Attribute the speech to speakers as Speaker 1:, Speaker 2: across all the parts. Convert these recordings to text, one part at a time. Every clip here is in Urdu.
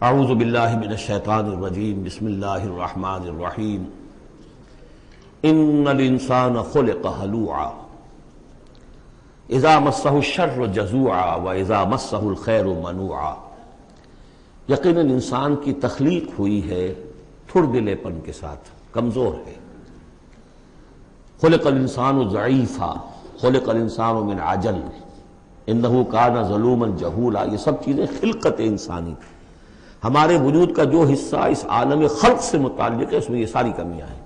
Speaker 1: اعوذ باللہ من الشیطان الرجیم بسم اللہ الرحمن الرحیم ان الانسان خلق ہلوعا اذا مسہ الشر جزوعا واذا مسہ الخیر منوعا۔ یقیناً انسان کی تخلیق ہوئی ہے تھڑ دلے پن کے ساتھ، کمزور ہے۔ خلق الانسان ضعیفا، خلق الانسان من عجل، انہ کان ظلوما جہولا۔ یہ سب چیزیں خلقت انسانی، ہمارے وجود کا جو حصہ اس عالم خلق سے متعلق ہے اس میں یہ ساری کمیاں ہیں،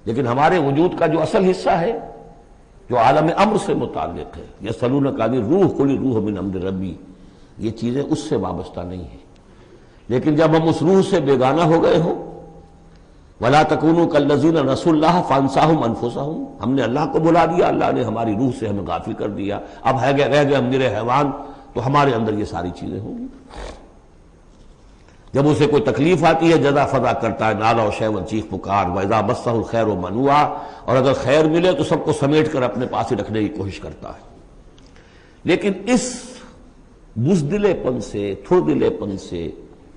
Speaker 1: لیکن ہمارے وجود کا جو اصل حصہ ہے جو عالم امر سے متعلق ہے، یسألونک عن الروح قل الروح من امر ربی، یہ چیزیں اس سے وابستہ نہیں ہیں۔ لیکن جب ہم اس روح سے بیگانہ ہو گئے ہوں، وَلَا تَكُونُوا كَالَّذِينَ نَسُوا اللَّهَ فَأَنسَاهُمْ أَنفُسَهُمْ، ہم نے اللہ کو بھلا دیا، اللہ نے ہماری روح سے ہمیں غافل کر دیا، اب رہ گئے ہم نرے حیوان، تو ہمارے اندر یہ ساری چیزیں ہوں گی۔ جب اسے کوئی تکلیف آتی ہے جزا فضا کرتا ہے، نالا و شیون، چیخ پکار، وَإِذَا مَسَّهُ الْخَيْرُ مَنُوعًا، اور اگر خیر ملے تو سب کو سمیٹ کر اپنے پاس ہی رکھنے کی کوشش کرتا ہے۔ لیکن اس بزدلے پن سے، تھڑ دلے پن سے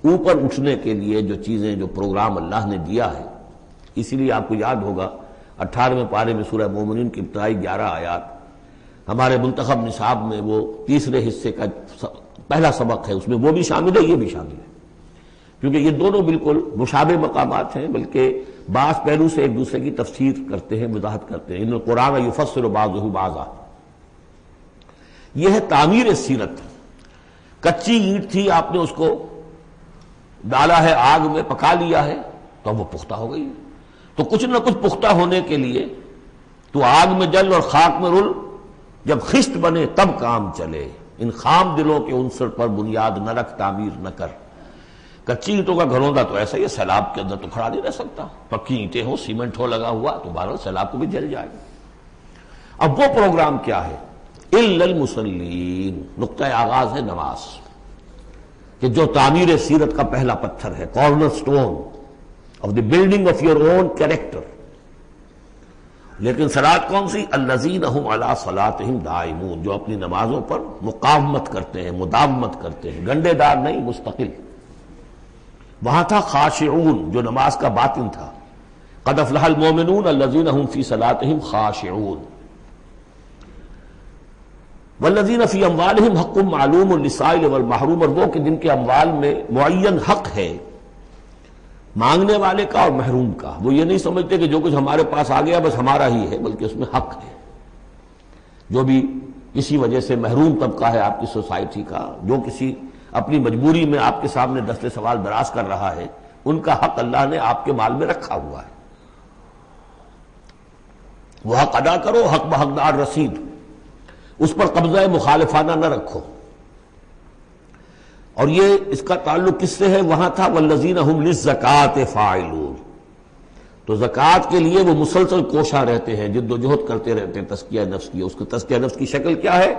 Speaker 1: اوپر اٹھنے کے لیے جو چیزیں، جو پروگرام اللہ نے دیا ہے، اسی لیے آپ کو یاد ہوگا 18ویں پارے میں سورہ مومنین کی ابتدائی 11 آیات ہمارے منتخب نصاب میں وہ تیسرے حصے کا پہلا سبق ہے، اس میں وہ بھی شامل ہے، یہ بھی شامل ہے، کیونکہ یہ دونوں بالکل مشابہ مقامات ہیں، بلکہ بعض پہلو سے ایک دوسرے کی تفسیر کرتے ہیں، وضاحت کرتے ہیں۔ ان القرآن یفسر بعضہ بعضا، یہ ہے تعمیر سیرت۔ کچی اینٹ تھی، آپ نے اس کو ڈالا ہے آگ میں، پکا لیا ہے تو وہ پختہ ہو گئی۔ تو کچھ نہ کچھ پختہ ہونے کے لیے تو آگ میں جل اور خاک میں رل، جب خشت بنے تب کام چلے۔ ان خام دلوں کے عنصر پر بنیاد نہ رکھ، تعمیر نہ کر۔ کچی اینٹوں کا گھروندا تو ایسا ہی ہے، سیلاب کے اندر تو کھڑا نہیں رہ سکتا۔ پکی اینٹیں ہو، سیمنٹ ہو لگا ہوا تو بہرحال سیلاب کو بھی جل جائے گا۔ اب وہ پروگرام کیا ہے؟ الا المصلین، نقطہ آغاز ہے نماز، کہ جو تعمیر سیرت کا پہلا پتھر ہے، corner stone of the building of your own character. لیکن صلاۃ کون سی؟ الذین ھم علی صلاتہم دائمون، جو اپنی نمازوں پر مقاومت کرتے ہیں، مداومت کرتے ہیں، گنڈے دار نہیں، مستقل۔ وہاں تھا خاشعون، جو نماز کا باطن تھا، قد افلح المؤمنون الذین ھم فی صلاتہم خاشعون، والذین فی اموالہم حق معلوم للسائل والمحروم، اور وہ کہ جن کے اموال میں معین حق ہے مانگنے والے کا اور محروم کا۔ وہ یہ نہیں سمجھتے کہ جو کچھ ہمارے پاس آ گیا بس ہمارا ہی ہے، بلکہ اس میں حق ہے۔ جو بھی کسی وجہ سے محروم طبقہ ہے آپ کی سوسائٹی کا، جو کسی اپنی مجبوری میں آپ کے سامنے دست سوال دراز کر رہا ہے، ان کا حق اللہ نے آپ کے مال میں رکھا ہوا ہے۔ وہ حق ادا کرو، حق بحقدار رسید، اس پر قبضہ مخالفانہ نہ رکھو۔ اور یہ اس کا تعلق کس سے ہے؟ وہاں تھا والذین ھم للزکاۃ فاعلون، تو زکوٰۃ کے لیے وہ مسلسل کوشاں رہتے ہیں، جد و جہد کرتے رہتے ہیں تزکیہ نفس کی۔ اس کا تزکیہ نفس کی شکل کیا ہے؟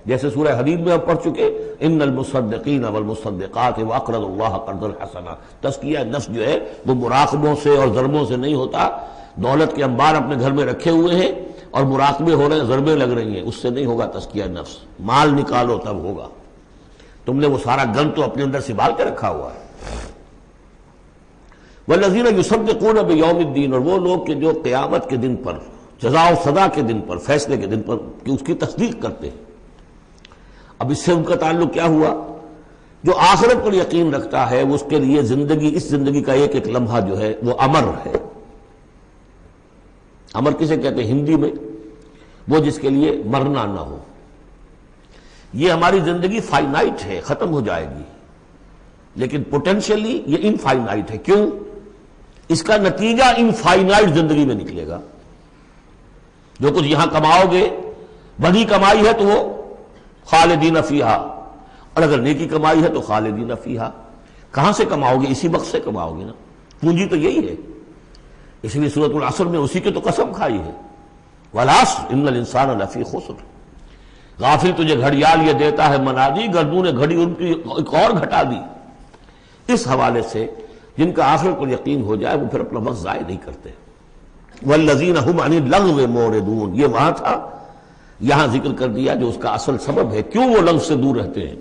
Speaker 1: جیسے سورہ حدید میں ہم پڑھ چکے، ان المصدقین والمصدقات واقرضوا اللہ قرضا حسنا۔ تزکیہ نفس جو ہے وہ مراقبوں سے اور ضربوں سے نہیں ہوتا۔ دولت کے انبار اپنے گھر میں رکھے ہوئے ہیں اور مراقبے ہو رہے ہیں، ضربیں لگ رہی ہیں، اس سے نہیں ہوگا تزکیہ نفس۔ مال نکالو تب ہوگا۔ تم نے وہ سارا گن تو اپنے اندر سنبھال کے رکھا ہوا ہے۔ والذین یصدقون بیوم الدین، اور وہ لوگ کہ جو قیامت کے دن پر، جزا و سزا کے دن پر، فیصلے کے دن پر کہ اس کی تصدیق کرتے ہیں۔ اب اس سے ان کا تعلق کیا ہوا؟ جو آخرت پر یقین رکھتا ہے وہ اس کے لیے زندگی، اس زندگی کا ایک ایک لمحہ جو ہے وہ امر ہے۔ امر کسے کہتے ہیں ہندی میں؟ وہ جس کے لیے مرنا نہ ہو۔ یہ ہماری زندگی فائنائٹ ہے، ختم ہو جائے گی، لیکن پوٹینشلی یہ انفائنائٹ ہے۔ کیوں؟ اس کا نتیجہ انفائنائٹ زندگی میں نکلے گا۔ جو کچھ یہاں کماؤ گے، بڑی کمائی ہے تو وہ خالدین فیہا، اور اگر نیکی کمائی ہے تو خالدین فیہا۔ کہاں سے کماؤ گے؟ اسی وقت سے کماؤ گے نا، پونجی تو یہی ہے۔ اس لیے سورۃ العصر میں اسی کی تو قسم کھائی ہے، والعصر ان الانسان لفی خسر۔ غافل تجھے گھڑیال یہ دیتا ہے منادی، گردوں نے گھڑی ان کی ایک اور گھٹا دی۔ اس حوالے سے جن کا آخرت پر یقین ہو جائے وہ پھر اپنا وقت ضائع نہیں کرتے۔ والذین ھم عن اللغو معرضون، یہ وہاں تھا، یہاں ذکر کر دیا جو اس کا اصل سبب ہے کیوں وہ لغو سے دور رہتے ہیں۔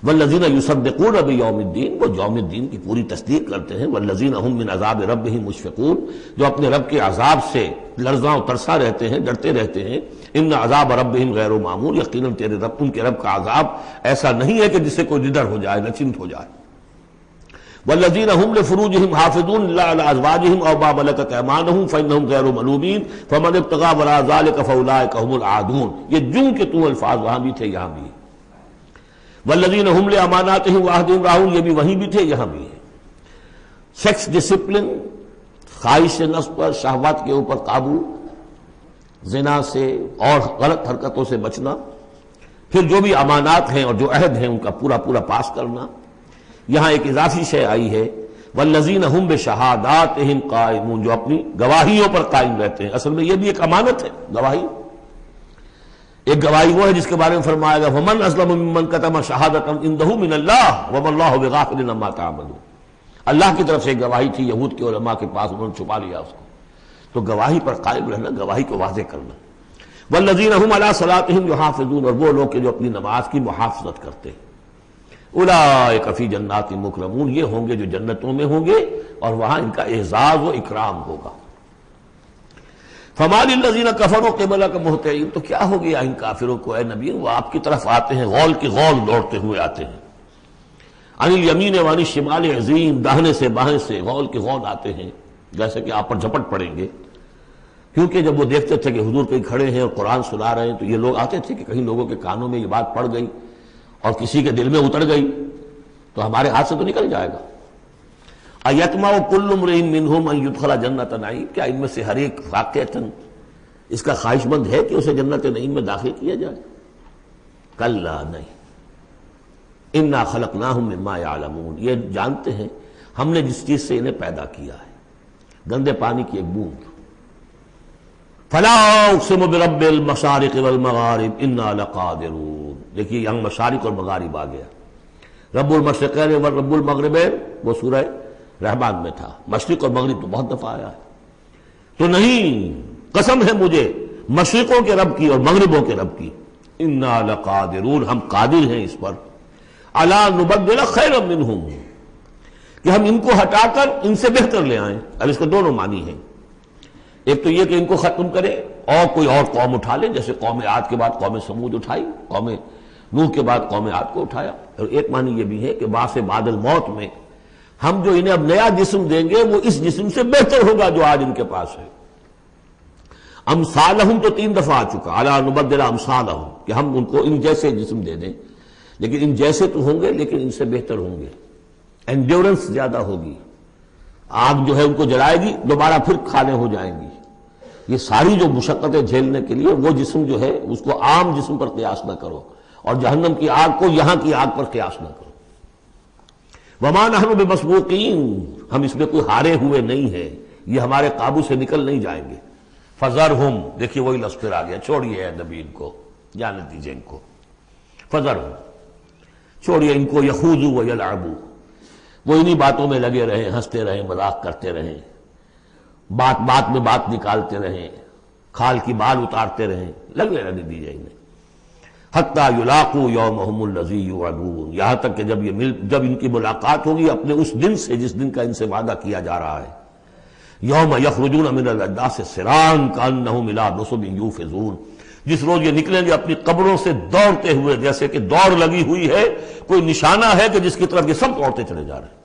Speaker 1: والذین یصدقون بیوم الدین، وہ یوم الدین کی پوری تصدیق کرتے ہیں، والذین هم من عذاب ربهم مشفقون، جو اپنے رب کے عذاب سے لرزاں و ترساں رہتے ہیں، ڈرتے رہتے ہیں۔ ان عذاب ربهم غیر معمول، یقیناً تیرے رب، ان کے رب کا عذاب ایسا نہیں ہے کہ جس سے کوئی ندر ہو جائے، نچنت ہو جائے۔ والذین هم لفروجهم حافظون الا علی ازواجهم او ما ملکت ایمانهم فانهم غیر ملومین فمن ابتغى وراء ذلك فاولئک هم العادون، یہ جو کہ تو الفاظ وہاں بھی تھے یہاں بھی ہیں۔ والذین هم لاماناتهم وعهدهم راعون، یہ بھی وہیں بھی تھے یہاں بھی ہے۔ سیکس ڈسپلن، خواہش نفس پر، شہوات کے اوپر قابو، زنا سے اور غلط حرکتوں سے بچنا، پھر جو بھی امانات ہیں اور جو عہد ہیں ان کا پورا پورا پاس کرنا۔ یہاں ایک اضافی شے آئی ہے، والذین هم بشہاداتہم قائمون، جو اپنی گواہیوں پر قائم رہتے ہیں۔ اصل میں یہ بھی ایک امانت ہے گواہی۔ ایک گواہی وہ ہے جس کے بارے میں فرمایا گیا ومن اظلم ممن کتم شہادۃ عنده من اللہ وما اللہ بغافل عما تعملون، اللہ کی طرف سے ایک گواہی تھی یہود کے علماء کے پاس، انہوں نے چھپا لیا اس کو۔ تو گواہی پر قائم رہنا، گواہی کو واضح کرنا۔ والذین هم علی صلاتہم یحافظون، اور وہ لوگ کہ جو اپنی نماز کی محافظت کرتے ہیں۔ اولئک فی جنات مکرمون، یہ ہوں گے جو جنتوں میں ہوں گے اور وہاں ان کا اعزاز و اکرام ہوگا۔ فما للذین کفروا قبلک مہطعین، تو کیا ہو گیا ان کافروں کو اے نبی، وہ آپ کی طرف آتے ہیں غول کی غول دوڑتے ہوئے آتے ہیں۔ عن الیمین وعن الشمال عزین، داہنے سے بائیں سے غول کی غول آتے ہیں، جیسے کہ آپ پر جھپٹ پڑیں گے۔ کیونکہ جب وہ دیکھتے تھے کہ حضور کہیں کھڑے ہیں اور قرآن سنا رہے ہیں تو یہ لوگ آتے تھے کہ کہیں لوگوں کے کانوں میں یہ بات پڑ گئی اور کسی کے دل میں اتر گئی تو ہمارے ہاتھ سے تو نکل جائے گا۔ ایطمع کل امرئ منہم ان یدخل جنۃ نعیم، کیا ان میں سے ہر ایک واقعتاً اس کا خواہش مند ہے کہ اسے جنت نعیم میں داخل کیا جائے؟ کلا نہیں، انا خلقناہم مما یعلمون، یہ جانتے ہیں ہم نے جس چیز سے انہیں پیدا کیا ہے، گندے پانی کی ایک بوند۔ فلا اقسم برب المشارق والمغارب انا لقادرون، دیکھیے یہاں مشارق اور مغارب آ گیا۔ رب المشرقین و رب المغربین وہ سورہ رحمان میں تھا، مشرق اور مغرب تو بہت دفعہ آیا ہے۔ تو نہیں، قسم ہے مجھے مشرقوں کے رب کی اور مغربوں کے رب کی، انا لقادرون، ہم قادر ہیں اس پر، الا نبدل خیرا منہم، کہ ہم ان کو ہٹا کر ان سے بہتر لے آئیں۔ اب اس کے دونوں معنی ہیں، ایک تو یہ کہ ان کو ختم کرے اور کوئی اور قوم اٹھا لے، جیسے قوم عاد کے بعد قوم سمود اٹھائی، قوم نوح کے بعد قوم عاد کو اٹھایا۔ اور ایک معنی یہ بھی ہے کہ بعث بعد الموت میں ہم جو انہیں اب نیا جسم دیں گے وہ اس جسم سے بہتر ہوگا جو آج ان کے پاس ہے۔ امثالہم تو 3 دفعہ آ چکا، الا نبدل امثالہم، کہ ہم ان کو ان جیسے جسم دے دیں، لیکن ان جیسے تو ہوں گے لیکن ان سے بہتر ہوں گے، انڈیورنس زیادہ ہوگی، آگ جو ہے ان کو جلائے گی دوبارہ پھر کھانے ہو جائیں گی۔ یہ ساری جو مشقتیں جھیلنے کے لیے وہ جسم جو ہے اس کو عام جسم پر قیاس نہ کرو، اور جہنم کی آگ کو یہاں کی آگ پر قیاس نہ کرو۔ وما نحن بمسبوقین، ہم اس میں کوئی ہارے ہوئے نہیں ہیں، یہ ہمارے قابو سے نکل نہیں جائیں گے۔ فذرہم، دیکھیے وہی لفظ پھر آ گیا، چھوڑیے اے نبی ان کو، جانے دیجیے ان کو، فذرہم، چھوڑیے ان کو، یخوضوا ویلعبوا، وہ انہی باتوں میں لگے رہیں، ہنستے رہیں، مذاق کرتے رہیں، بات بات میں بات نکالتے رہیں، کھال کی بال اتارتے رہیں، لگنے رہنے دیجیے انہیں، حتی یلاقوا یومہم الذی یوعدون، یہاں تک کہ جب ان کی ملاقات ہوگی اپنے اس دن سے جس دن کا ان سے وعدہ کیا جا رہا ہے۔ یوم یخرجون من الاجداث سراعا کانہم الی نصب یوفضون، جس روز یہ نکلیں گے اپنی قبروں سے دوڑتے ہوئے، جیسے کہ دوڑ لگی ہوئی ہے، کوئی نشانہ ہے کہ جس کی طرف یہ سب دوڑتے چلے جا رہے ہیں۔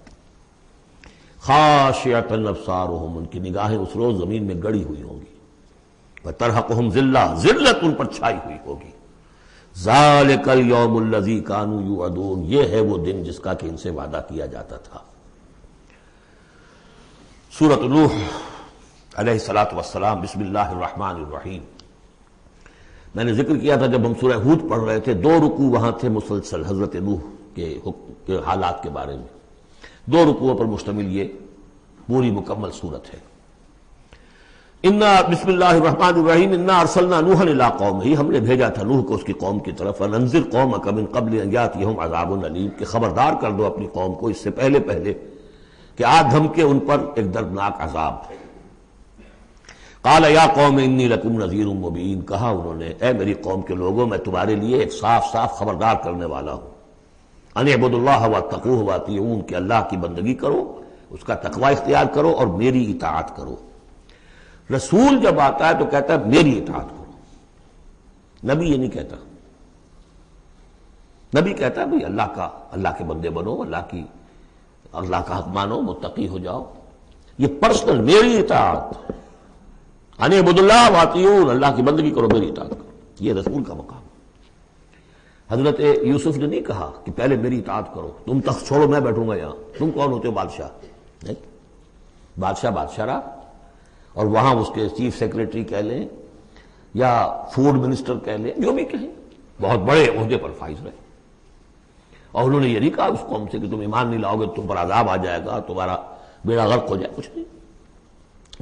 Speaker 1: خاشعۃ ابصارہم، ان کی نگاہیں اس روز زمین میں گڑی ہوئی ہوں گی، وترہقہم ذلہ، ذلت ان پر چھائی ہوئی ہوگی۔ ذالک الیوم الذی کانوا یوعدون، یہ ہے وہ دن جس کا کہ ان سے وعدہ کیا جاتا تھا۔ سورۃ نوح علیہ الصلاۃ والسلام، بسم اللہ الرحمن الرحیم۔ میں نے ذکر کیا تھا جب ہم سورہ ہود پڑھ رہے تھے، 2 رکوع وہاں تھے مسلسل حضرت نوح کے حالات کے بارے میں، 2 رکوعوں پر مشتمل یہ پوری مکمل صورت ہے۔ انا بسم اللہ الرحمن الرحیم، انا ارسلنا نوحا الی قومہ، ہم نے بھیجا تھا نوح کو اس کی قوم کی طرف، انذر قومک من قبل ان یاتیہم عذاب علیم، کہ خبردار کر دو اپنی قوم کو اس سے پہلے کہ آ دھمکے ان پر ایک دردناک عذاب۔ قال یا قوم انی لکم نذیر مبین، کہا انہوں نے اے میری قوم کے لوگوں میں تمہارے لیے ایک صاف صاف خبردار کرنے والا ہوں۔ ان اعبدوا اللہ واتقوہ واطیعون، کہ اللہ کی بندگی کرو، اس کا تقوی اختیار کرو اور میری اطاعت کرو۔ رسول جب آتا ہے تو کہتا ہے میری اطاعت کرو، نبی یہ نہیں کہتا۔ نبی کہتا ہے بھئی اللہ کے بندے بنو، اللہ کا حق مانو، متقی ہو جاؤ۔ یہ پرسنل، میری اطاعت، ان اعبدوا اللہ واطیعون، اللہ کی بندگی کرو، میری اطاعت کرو، یہ رسول کا مقام۔ حضرت یوسف نے نہیں کہا کہ پہلے میری اطاعت کرو، تم تخت چھوڑو میں بیٹھوں گا یہاں، تم کون ہوتے ہو بادشاہ؟ نہیں، بادشاہ رہا، اور وہاں اس کے چیف سیکریٹری کہہ لیں یا فوڈ منسٹر کہہ لیں، جو بھی کہیں، بہت بڑے عہدے پر فائز رہے۔ اور انہوں نے یہ نہیں کہا اس قوم سے کہ تم ایمان نہیں لاؤ گے تم پر عذاب آ جائے گا، تمہارا بیڑا غرق ہو جائے، کچھ نہیں۔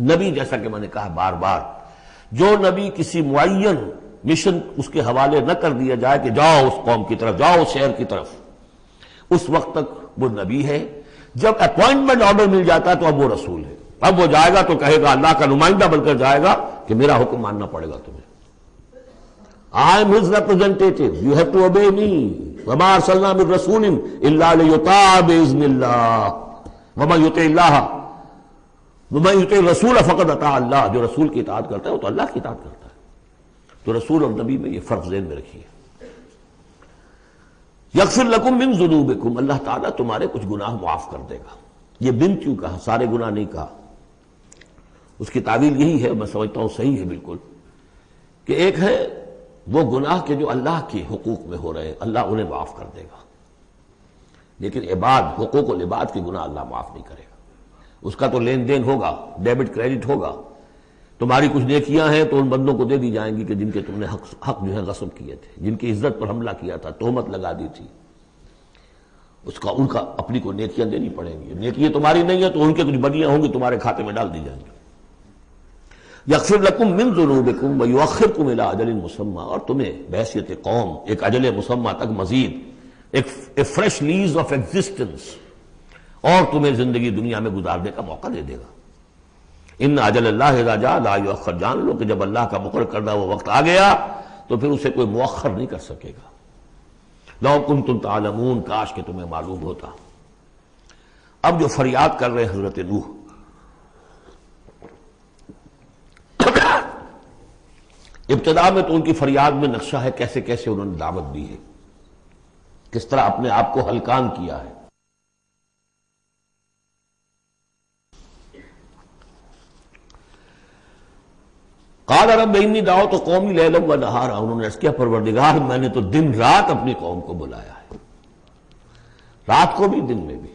Speaker 1: نبی جیسا کہ میں نے کہا بار بار، جو نبی کسی معین مشن اس کے حوالے نہ کر دیا جائے کہ جاؤ اس قوم کی طرف، جاؤ اس شہر کی طرف، اس وقت تک وہ نبی ہے۔ جب اپوائنٹمنٹ آرڈر مل جاتا ہے تو اب وہ رسول ہے، اب وہ جائے گا تو کہے گا، اللہ کا نمائندہ بن کر جائے گا کہ میرا حکم ماننا پڑے گا تمہیں۔ I am his representative, you have to obey me. وَمَا أَرْسَلْنَا مِن رَّسُولٍ إِلَّا لِيُطَاعَ بِإِذْنِ اللَّهِ وَمَن يُطِعِ اللَّهَ وَمَن يُطِعِ الرَّسُولَ فَقَدْ أَطَاعَ اللَّهَ، جو رسول کی اطاعت کرتا ہے وہ تو اللہ کی اطاعت کرتا ہے۔ تو رسول اور نبی میں یہ فرق ذہن میں رکھیے۔ یغفر لکم من ذنوبکم، اللہ تعالیٰ تمہارے کچھ گناہ معاف کر دے گا۔ یہ بن کیوں کہا، سارے گناہ نہیں کہا۔ اس کی تعویل یہی ہے، میں سمجھتا ہوں صحیح ہے بالکل، کہ ایک ہے وہ گناہ کے جو اللہ کے حقوق میں ہو رہے ہیں، اللہ انہیں معاف کر دے گا، لیکن عباد، حقوق العباد کے گناہ اللہ معاف نہیں کرے گا۔ اس کا تو لین دین ہوگا، ڈیبٹ کریڈٹ ہوگا، تمہاری کچھ نیکیاں ہیں تو ان بندوں کو دے دی جائیں گی کہ جن کے تم نے حق جو ہے غصب کیے تھے، جن کی عزت پر حملہ کیا تھا، تہمت لگا دی تھی، ان کا اپنی کو نیکیاں دینی پڑیں گی۔ نیکیاں تمہاری نہیں ہیں تو ان کے کچھ بدیاں ہوں گی، تمہارے کھاتے میں ڈال دی جائیں گی۔ یغفر لکم من ذنوبکم ویؤخرکم الی اجل مسمی، اور تمہیں بحیثیت قوم ایک اجل مسمی تک مزید ایک فریش لیز آف ایگزسٹنس، اور تمہیں زندگی دنیا میں گزارنے کا موقع دے دے گا۔ ان اجل اللہ اذا جاء لا یؤخر، جان لو کہ جب اللہ کا مقرر کردہ وہ وقت آ گیا تو پھر اسے کوئی مؤخر نہیں کر سکے گا۔ لو کنتم تعلمون، کاش کہ تمہیں معلوم ہوتا۔ اب جو فریاد کر رہے حضرت نوح، ابتدا میں تو ان کی فریاد میں نقشہ ہے کیسے کیسے انہوں نے دعوت دی ہے، کس طرح اپنے آپ کو ہلکان کیا ہے۔ قال رب انی دعوت قومی لیلا ونہارا، انہوں نے عرض کیا پروردگار میں نے تو دن رات اپنی قوم کو بلایا ہے، رات کو بھی دن میں بھی۔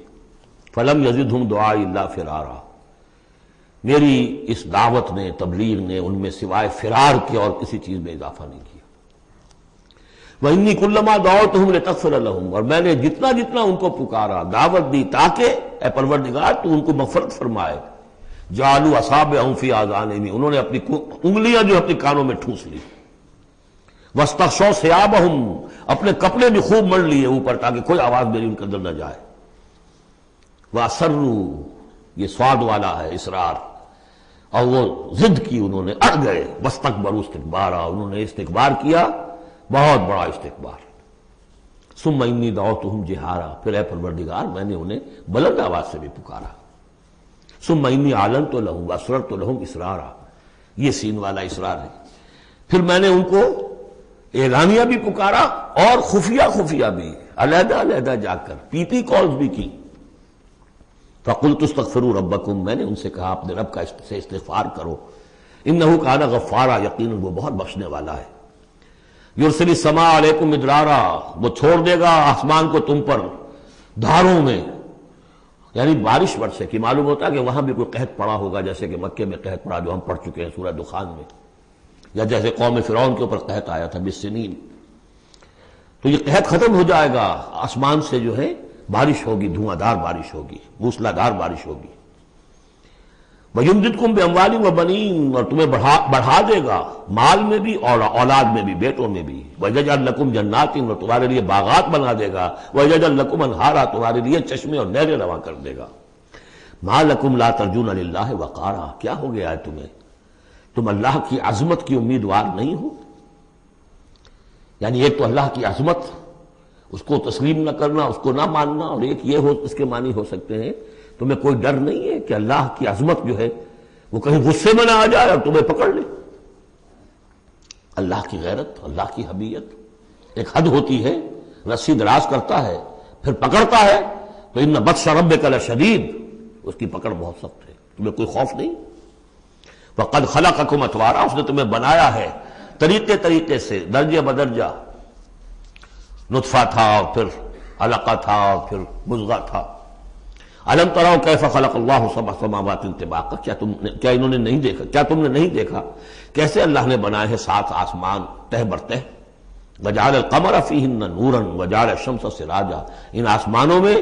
Speaker 1: فلم یزدہم دعائی الا فرارا، میری اس دعوت نے، تبلیغ نے ان میں سوائے فرار کے اور کسی چیز میں اضافہ نہیں کیا۔ وَإِنِّي كُلَّمَا دَعَوْتُهُمْ لِتَغْفِرَ لَهُمْ، اور میں نے جتنا جتنا ان کو پکارا، دعوت دی تاکہ اے پروردگار تو ان کو مغفرت فرمائے، جعلوا اصابعهم فی آذانہم، انہوں نے اپنی انگلیاں جو اپنی کانوں میں ٹھوس لی، واستغشوا ثیابہم، اپنے کپڑے بھی خوب مڑ لیے اوپر تاکہ کوئی آواز میری ان کے اندر نہ جائے، وَأَصَرُّوا، یہ سواد والا ہے اصرار، اور وہ ضد کی، انہوں نے اڑ گئے، واستکبروا استکبارا، انہوں نے استکبار کیا، بہت بڑا استکبار۔ ثم انی دعوتہم جہارا، پھر اے پروردگار میں نے انہیں بلند آواز سے بھی پکارا۔ ثم انی اعلنت لہم واسررت لہم اسرارا، یہ سین والا اسرار ہے۔ پھر میں نے ان کو اعلانیہ بھی پکارا اور خفیہ خفیہ بھی، علیحدہ علیحدہ جا کر پی پی کالز بھی کی۔ فَقُلْتُ اسْتَغْفِرُوا رَبَّكُمْ، میں نے ان سے کہا اپنے رب کا سے استغفار کرو، اِنَّهُ كَانَ غَفَّارًا، یقیناً وہ بہت بخشنے والا ہے۔ يُرْسِلِ السَّمَاءَ عَلَيْكُمْ مِدْرَارًا، وہ چھوڑ دے گا آسمان کو تم پر دھاروں میں، یعنی بارش برسے، کہ معلوم ہوتا ہے کہ وہاں بھی کوئی قحط پڑا ہوگا، جیسے کہ مکے میں قحط پڑا جو ہم پڑھ چکے ہیں سورہ دخان میں، یا جیسے قوم فرعون کے اوپر قحط آیا تھا بالسنین۔ تو یہ قحط ختم ہو جائے گا، آسمان سے جو ہے بارش ہوگی، دھواں دار بارش ہوگی، موسلا دھار بارش ہوگی۔ وَيُمْدِدْكُمْ بِأَمْوَالٍ وَبَنِينَ، اور تمہیں بڑھا دے گا مال میں بھی اور اولاد میں بھی، بیٹوں میں بھی۔ وَيَجْعَلْ لَكُمْ جَنَّاتٍ، اور تمہارے لیے باغات بنا دے گا۔ وَيَجْعَلْ لَكُمْ أَنْهَارًا، تمہارے لیے چشمے اور نہریں رواں کر دے گا۔ مَا لَكُمْ لَا تَرْجُونَ لِلَّهِ وَقَارًا، کیا ہو گیا ہے تمہیں، تم اللہ کی عظمت کی امیدوار نہیں ہو؟ یعنی ایک تو اللہ کی عظمت اس کو تسلیم نہ کرنا، اس کو نہ ماننا، اور ایک یہ ہو اس کے معنی ہو سکتے ہیں تمہیں کوئی ڈر نہیں ہے کہ اللہ کی عظمت جو ہے وہ کہیں غصے میں نہ آ جائے اور تمہیں پکڑ لے. اللہ کی غیرت، اللہ کی حمیت ایک حد ہوتی ہے، رسی دراز کرتا ہے پھر پکڑتا ہے تو ان بطش ربک لشدید، اس کی پکڑ بہت سخت ہے، تمہیں کوئی خوف نہیں. وقد خلقکم اطوارا، اس نے تمہیں بنایا ہے طریقے طریقے سے، درجے بدرجہ. نطفہ تھا اور پھر علقہ تھا اور پھر مضغہ تھا. الم تروا کیف خلق اللہ سبع سماوات طباقا، کیا انہوں نے نہیں دیکھا، کیا تم نے نہیں دیکھا کیسے اللہ نے بنائے ہیں 7 آسمان تہ بر تہ. وجعل القمر فیہن نورا وجعل الشمس سراجا، ان آسمانوں میں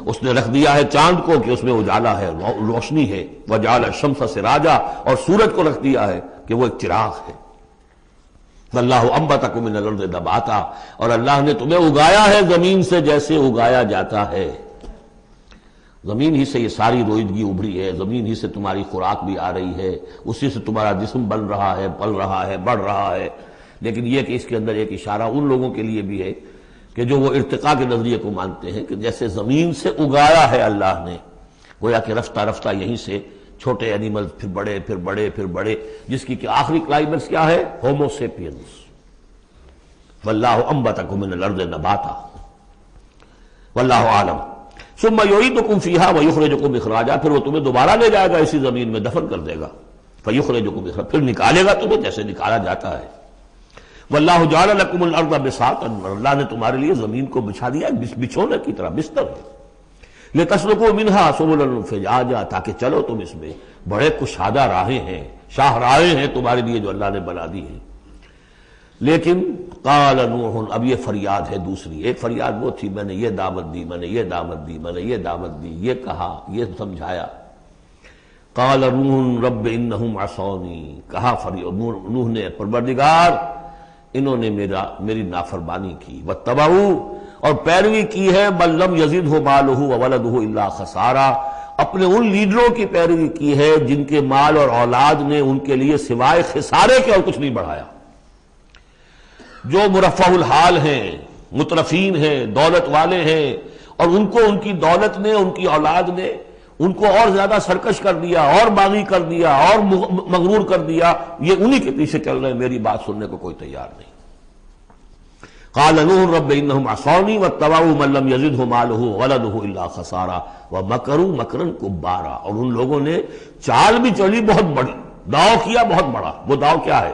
Speaker 1: اس نے رکھ دیا ہے چاند کو کہ اس میں اجالا ہے، روشنی ہے. وجعل الشمس سراجا، اور سورج کو رکھ دیا ہے کہ وہ ایک چراغ ہے. واللہ انبتکم من الارض نباتا، اور اللہ نے تمہیں اگایا ہے زمین سے جیسے اگایا جاتا ہے. زمین ہی سے یہ ساری روئیدگی ابھری ہے، زمین ہی سے تمہاری خوراک بھی آ رہی ہے، اسی سے تمہارا جسم بن رہا ہے، پل رہا ہے، بڑھ رہا ہے. لیکن یہ کہ اس کے اندر ایک اشارہ ان لوگوں کے لیے بھی ہے کہ جو وہ ارتقاء کے نظریے کو مانتے ہیں کہ جیسے زمین سے اگایا ہے اللہ نے، گویا کہ رفتہ رفتہ یہیں سے چھوٹے اینیمل پھر بڑے پھر بڑے پھر بڑے، جس کی کہ آخری کلائمیکس کیا ہے؟ Homo sapiens. واللہ انبتکم من الارض نباتا واللہ عالم. ثم یعیدکم فیہا ویخرجکم اخراجا، پھر وہ تمہیں دوبارہ لے جائے گا اسی زمین میں، دفن کر دے گا. فیخرجکم اخراجا، پھر نکالے گا تمہیں جیسے نکالا جاتا ہے. واللہ جعل لکم الارض بساطا، اللہ نے تمہارے لیے زمین کو بچھا دیا بچھونے کی طرح، بستر ہے. لتسلکوا منہا سبلا فجاجا، تاکہ چلو تم اس میں، بڑے کشادہ راہیں ہیں، شاہ راہیں ہیں تمہارے لیے جو اللہ نے بنا دی ہیں. لیکن قال نوح، اب یہ فریاد ہے دوسری. ایک فریاد وہ تھی میں نے یہ دعوت دی، میں نے یہ دعوت دی، میں نے یہ دعوت دی، یہ کہا، یہ سمجھایا. قال نوح رب انہم عصونی، کہا نوح نے پروردگار انہوں نے میری نافرمانی کی. واتبعوا، اور پیروی کی ہے، بل لم یزدہ مالہ وولدہ الا خسارا، اپنے ان لیڈروں کی پیروی کی ہے جن کے مال اور اولاد نے ان کے لیے سوائے خسارے کے اور کچھ نہیں بڑھایا. جو مرفہ الحال ہیں، مترفین ہیں، دولت والے ہیں، اور ان کو ان کی دولت نے، ان کی اولاد نے ان کو اور زیادہ سرکش کر دیا، اور باغی کر دیا، اور مغرور کر دیا، یہ انہی کے پیچھے چل رہے ہیں، میری بات سننے کو کوئی تیار نہیں. قال نوح رب انہم عصونی واتبعوا من لم یزدہ مالہ وولدہ الا خسارا ومکروا مکرا کبارا، اور ان لوگوں نے چال بھی چلی بہت بڑی، داؤ کیا بہت بڑا. وہ داؤ کیا ہے؟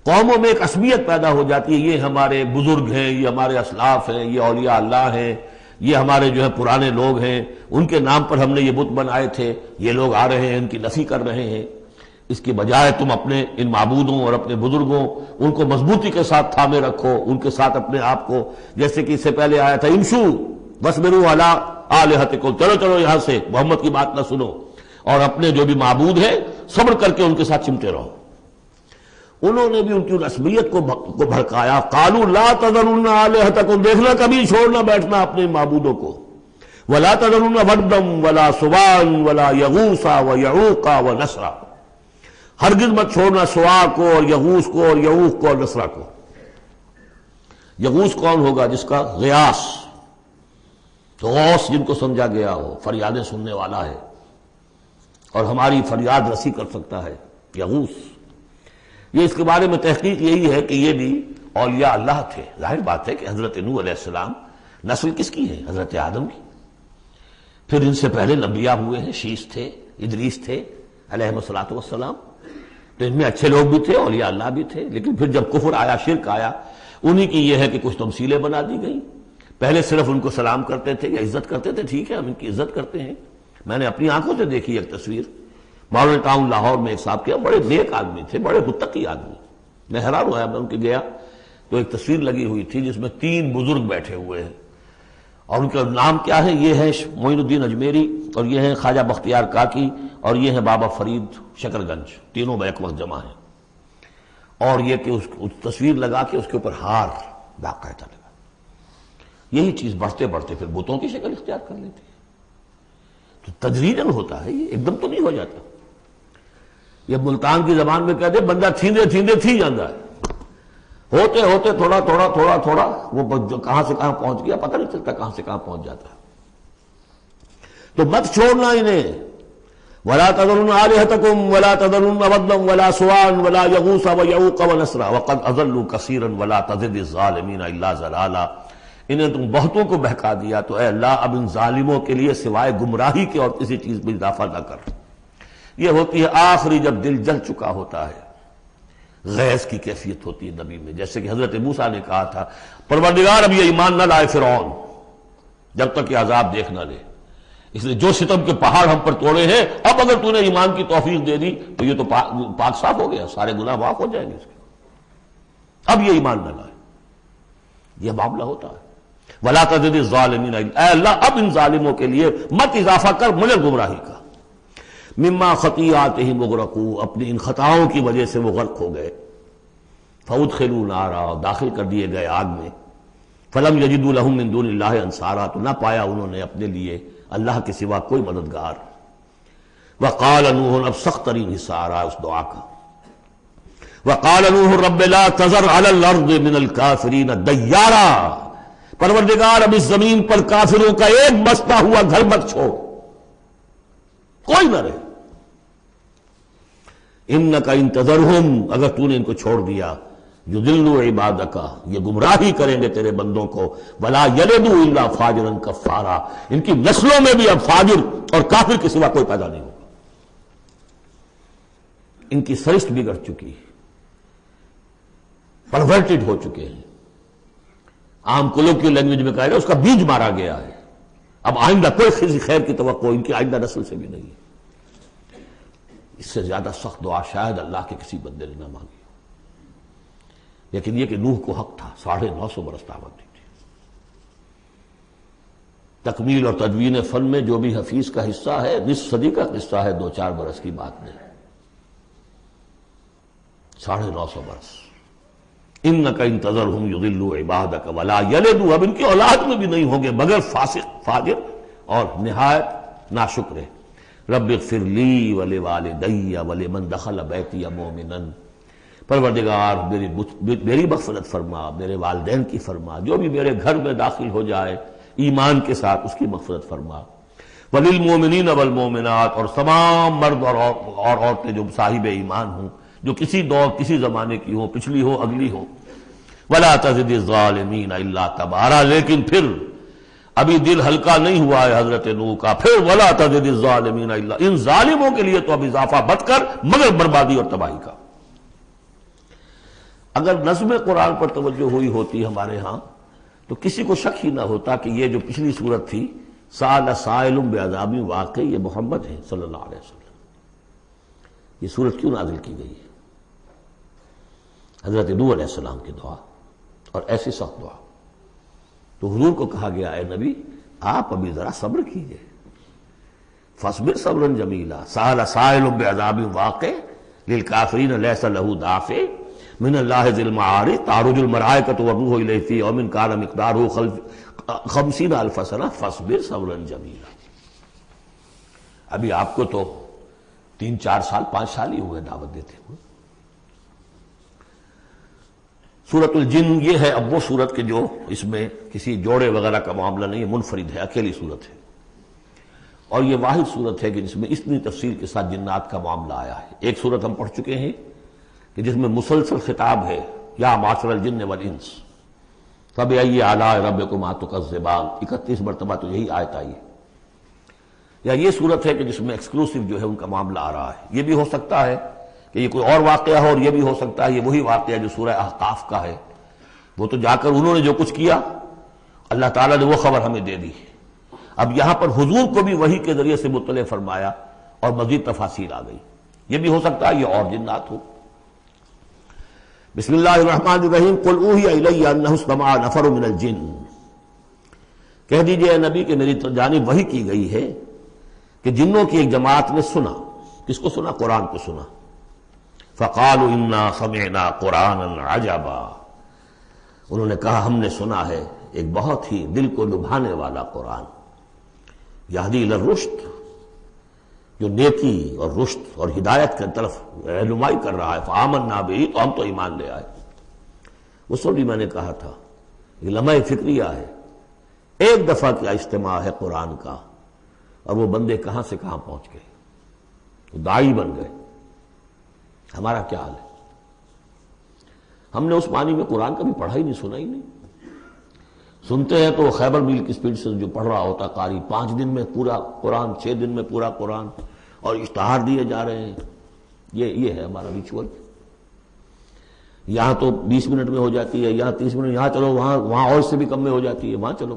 Speaker 1: قوموں میں ایک عصبیت پیدا ہو جاتی ہے، یہ ہمارے بزرگ ہیں، یہ ہمارے اسلاف ہیں، یہ اولیاء اللہ ہیں، یہ ہمارے جو ہے پرانے لوگ ہیں، ان کے نام پر ہم نے یہ بت بنائے تھے، یہ لوگ آ رہے ہیں ان کی نفی کر رہے ہیں. اس کے بجائے تم اپنے ان معبودوں اور اپنے بزرگوں ان کو مضبوطی کے ساتھ تھامے رکھو، ان کے ساتھ اپنے آپ کو، جیسے کہ اس سے پہلے آیا تھا امشو واصبروا علی آلہتکم، چلو چلو یہاں سے، محمد کی بات نہ سنو، اور اپنے جو بھی معبود ہیں صبر کر کے ان کے ساتھ چمٹے رہو. انہوں نے بھی ان کی رسمیت کو بھڑکایا. قالوا لا تذرن آلہتکم، دیکھنا کبھی چھوڑنا بیٹھنا اپنے معبودوں کو. ولا تذرن ودا ولا سواعا ولا یغوث ویعوق ونسرا، ہرگز مت چھوڑنا سواع کو اور یغوث کو اور یعوق کو اور نسرا کو. یغوث کون ہوگا؟ جس کا غیاث، تو غوث جن کو سمجھا گیا ہو، فریادیں سننے والا ہے اور ہماری فریاد رسی کر سکتا ہے، یغوث. یہ اس کے بارے میں تحقیق یہی ہے کہ یہ بھی اولیاء اللہ تھے. ظاہر بات ہے کہ حضرت نوح علیہ السلام نسل کس کی ہے؟ حضرت آدم کی. پھر ان سے پہلے انبیاء ہوئے ہیں، شیش تھے، ادریس تھے علیہ الصلوۃ والسلام. تو ان میں اچھے لوگ بھی تھے، اولیاء اللہ بھی تھے. لیکن پھر جب کفر آیا، شرک آیا، انہی کی یہ ہے کہ کچھ تمثیلیں بنا دی گئیں. پہلے صرف ان کو سلام کرتے تھے یا عزت کرتے تے، ٹھیک ہے ہم ان کی عزت کرتے ہیں. میں نے اپنی آنکھوں سے دیکھی ایک تصویر، ماڈل ٹاؤن لاہور میں ایک صاحب کے بڑے نیک آدمی تھے، بڑے متقی آدمی. میں حیران ہوا، میں ان کے گیا تو ایک تصویر لگی ہوئی تھی جس میں 3 بزرگ بیٹھے ہوئے ہیں، اور ان کا نام کیا ہے؟ یہ ہے معین الدین اجمیری، اور یہ ہے خواجہ بختیار کاکی، اور یہ ہے بابا فرید شکر گنج. تینوں بیک وقت جمع ہیں. اور یہ کہ اس تصویر لگا کے اس کے اوپر ہار باقاعدہ لگا. یہی چیز بڑھتے بڑھتے پھر بتوں کی شکل اختیار کر لیتی ہے. تو تدریجاً ہوتا ہے، یہ ایک دم تو نہیں ہو جاتا. یہ ملتان کی زبان میں کہتے ہیں بندہ تھیندے تھیندے تھی جاندہ ہے. ہوتے ہوتے تھوڑا تھوڑا تھوڑا تھوڑا وہ جو کہاں سے کہاں پہنچ گیا پتہ نہیں چلتا کہاں سے کہاں پہنچ جاتا. تو مت چھوڑنا انہیں. ولا تذرن آلہتکم ولا تذرن ودا ولا سواعا ولا یغوث ویعوق ونسرا وقد اضلوا کثیرا ولا تزد الظالمین الا ضلالا. انہیں تم بہتوں کو بہکا دیا تو اے اللہ اب ان ظالموں کے لیے سوائے گمراہی کے اور کسی چیز میں اضافہ نہ کر. یہ ہوتی ہے آخری جب دل جل چکا ہوتا ہے. غیظ کی کیفیت ہوتی ہے نبی میں، جیسے کہ حضرت موسیٰ نے کہا تھا پروردگار اب یہ ایمان نہ لائے فرعون جب تک یہ عذاب دیکھ نہ لے، اس لیے جو ستم کے پہاڑ ہم پر توڑے ہیں اب اگر تو نے ایمان کی توفیق دے دی تو یہ تو پاک صاف ہو گیا، سارے گناہ معاف ہو جائیں گے اس کے. اب یہ ایمان نہ لائے. یہ معاملہ ہوتا ہے. ولا تزد الظالمین، اے اللہ اب ان ظالموں کے لیے مت اضافہ کر مگر گمراہی کا. مما خطیئاتہم اغرقوا، اپنی ان خطاؤں کی وجہ سے وہ غرق ہو گئے. فادخلوا نارا، داخل کر دیے گئے آگ میں. فلم یجدوا لہم من دون اللہ انصارا، تو نہ پایا انہوں نے اپنے لیے اللہ کے سوا کوئی مددگار. وقال نوح، اب سخت ترین حصہ آ رہا ہے اس دعا کا. وقال نوح رب لا تذر علی الارض من الکافرین دیارا، پروردگار اب اس زمین پر کافروں کا ایک بستا ہوا گھر مت چھوڑ، کوئی نہ رہے. انک ان تذرہم، اگر تو نے ان کو چھوڑ دیا، یضلوا عبادک، یہ گمراہی کریں گے تیرے بندوں کو. ولا یلدوا الا فاجرا کفارا، ان کی نسلوں میں بھی اب فاجر اور کافر کے سوا کوئی پیدا نہیں ہوگا. ان کی سرشت بگڑ چکی، پرورٹڈ ہو چکے ہیں. عام کولوکیل لینگویج میں کہا جائے اس کا بیج مارا گیا ہے. اب آئندہ کوئی خیر کی توقع ان کی آئندہ نسل سے بھی نہیں ہے. اس سے زیادہ سخت دعا شاید اللہ کے کسی بندے نے نہ مانگی. لیکن یہ کہ نوح کو حق تھا، 950 برس دعوت دی تھی. تکمیل اور تدوین فن میں جو بھی حفیظ کا حصہ ہے، نصف صدی کا قصہ ہے، 2-4 برس کی بات نہیں. 950 برس. انک ان تذرہم یضلوا عبادک ولا یلدوا، اب ان کی اولاد میں بھی نہیں ہوں گے مگر فاسق، فاجر اور نہایت ناشکر. رب اغفر لی ولوالدی ولمن دخل بیتی مؤمنا، پروردگار میری مغفرت فرما، میرے والدین کی فرما، جو بھی میرے گھر میں داخل ہو جائے ایمان کے ساتھ اس کی مغفرت فرما. وللمؤمنین والمؤمنات، اور تمام مرد اور عورتیں جو صاحب ایمان ہوں، جو کسی دور کسی زمانے کی ہو، پچھلی ہو اگلی ہو. ولا تزد الظالمین الا تبارا، لیکن پھر ابھی دل ہلکا نہیں ہوا ہے حضرت نوح کا. پھر ولا تزد الظالمین الا، ان ظالموں کے لیے تو اب اضافہ مت کر مگر بربادی اور تباہی کا. اگر نظم قرآن پر توجہ ہوئی ہوتی ہمارے ہاں تو کسی کو شک ہی نہ ہوتا کہ یہ جو پچھلی صورت تھی سأل سائل بعذاب واقع، یہ محمد ہے صلی اللہ علیہ وسلم. یہ صورت کیوں نازل کی گئی ہے؟ حضرت نوح علیہ السلام کی دعا، اور ایسی سخت دعا. تو حضور کو کہا گیا اے نبی آپ ابھی ذرا صبر کیجئے. فاصبر صبرا جمیلا، سأل سائل بعذاب واقع للکافرین لیس له دافع من اللہ ذی المعارج تعرج الملائکۃ والروح الیہ فی یوم کان مقدارہ 50,000 سنہ فاصبر صبرا جمیلا. ابھی آپ کو تو 3-4 سال 5 سال ہی ہوئے دعوت دیتے ہوئے. سورۃ الجن یہ ہے اب وہ سورت کے جو اس میں کسی جوڑے وغیرہ کا معاملہ نہیں ہے، منفرد ہے، اکیلی سورت ہے. اور یہ واحد سورت ہے کہ جس میں اتنی تفصیل کے ساتھ جنات کا معاملہ آیا ہے. ایک سورت ہم پڑھ چکے ہیں کہ جس میں مسلسل خطاب ہے، یا معاشر الجن والانس فبأی آلاء ربکما تکذبان، 31 مرتبہ تو یہی آیت آئی ہے. یا یہ صورت ہے کہ جس میں ایکسکلوسیو جو ہے ان کا معاملہ آ رہا ہے. یہ بھی ہو سکتا ہے کہ یہ کوئی اور واقعہ ہو، اور یہ بھی ہو سکتا ہے یہ وہی واقعہ جو سورہ احقاف کا ہے. وہ تو جا کر انہوں نے جو کچھ کیا اللہ تعالیٰ نے وہ خبر ہمیں دے دی. اب یہاں پر حضور کو بھی وحی کے ذریعے سے مطلع فرمایا اور مزید تفاصیل آ گئی. یہ بھی ہو سکتا ہے یہ اور جنات ہو. بسم اللہ الرحمن الرحیم. قل اوحی الی انہ استمع نفر من الجن، کہہ دیجئے اے نبی کہ میری جانب وحی کی گئی ہے کہ جنوں کی ایک جماعت نے سنا. کس کو سنا؟ قرآن کو سنا. فقالوا انا سمعنا قرآنا عجبا، انہوں نے کہا ہم نے سنا ہے ایک بہت ہی دل کو لبھانے والا قرآن. یہدی الی الرشد، جو نیکی اور رشد اور ہدایت کی طرف رہنمائی کر رہا ہے. فآمنا بہ، تو ہم تو ایمان لے آئے. اس وقت بھی میں نے کہا تھا یہ لمحہ فکریہ ہے، ایک دفعہ کیا اجتماع ہے قرآن کا اور وہ بندے کہاں سے کہاں پہنچ گئے، وہ داعی بن گئے۔ ہمارا کیا حال ہے؟ ہم نے اس معنی میں قرآن کا بھی پڑھا ہی نہیں، سنا ہی نہیں۔ سنتے ہیں تو خیبر میل کی سپیڈ سے جو پڑھ رہا ہوتا قاری 5 دن میں پورا قرآن، 6 دن میں پورا قرآن، اور اشتہار دیے جا رہے ہیں۔ یہ ہے ہمارا ریچول۔ یہاں تو 20 منٹ میں ہو جاتی ہے، یہاں 30 منٹ، یہاں چلو وہاں اور سے بھی کم میں ہو جاتی ہے، وہاں چلو۔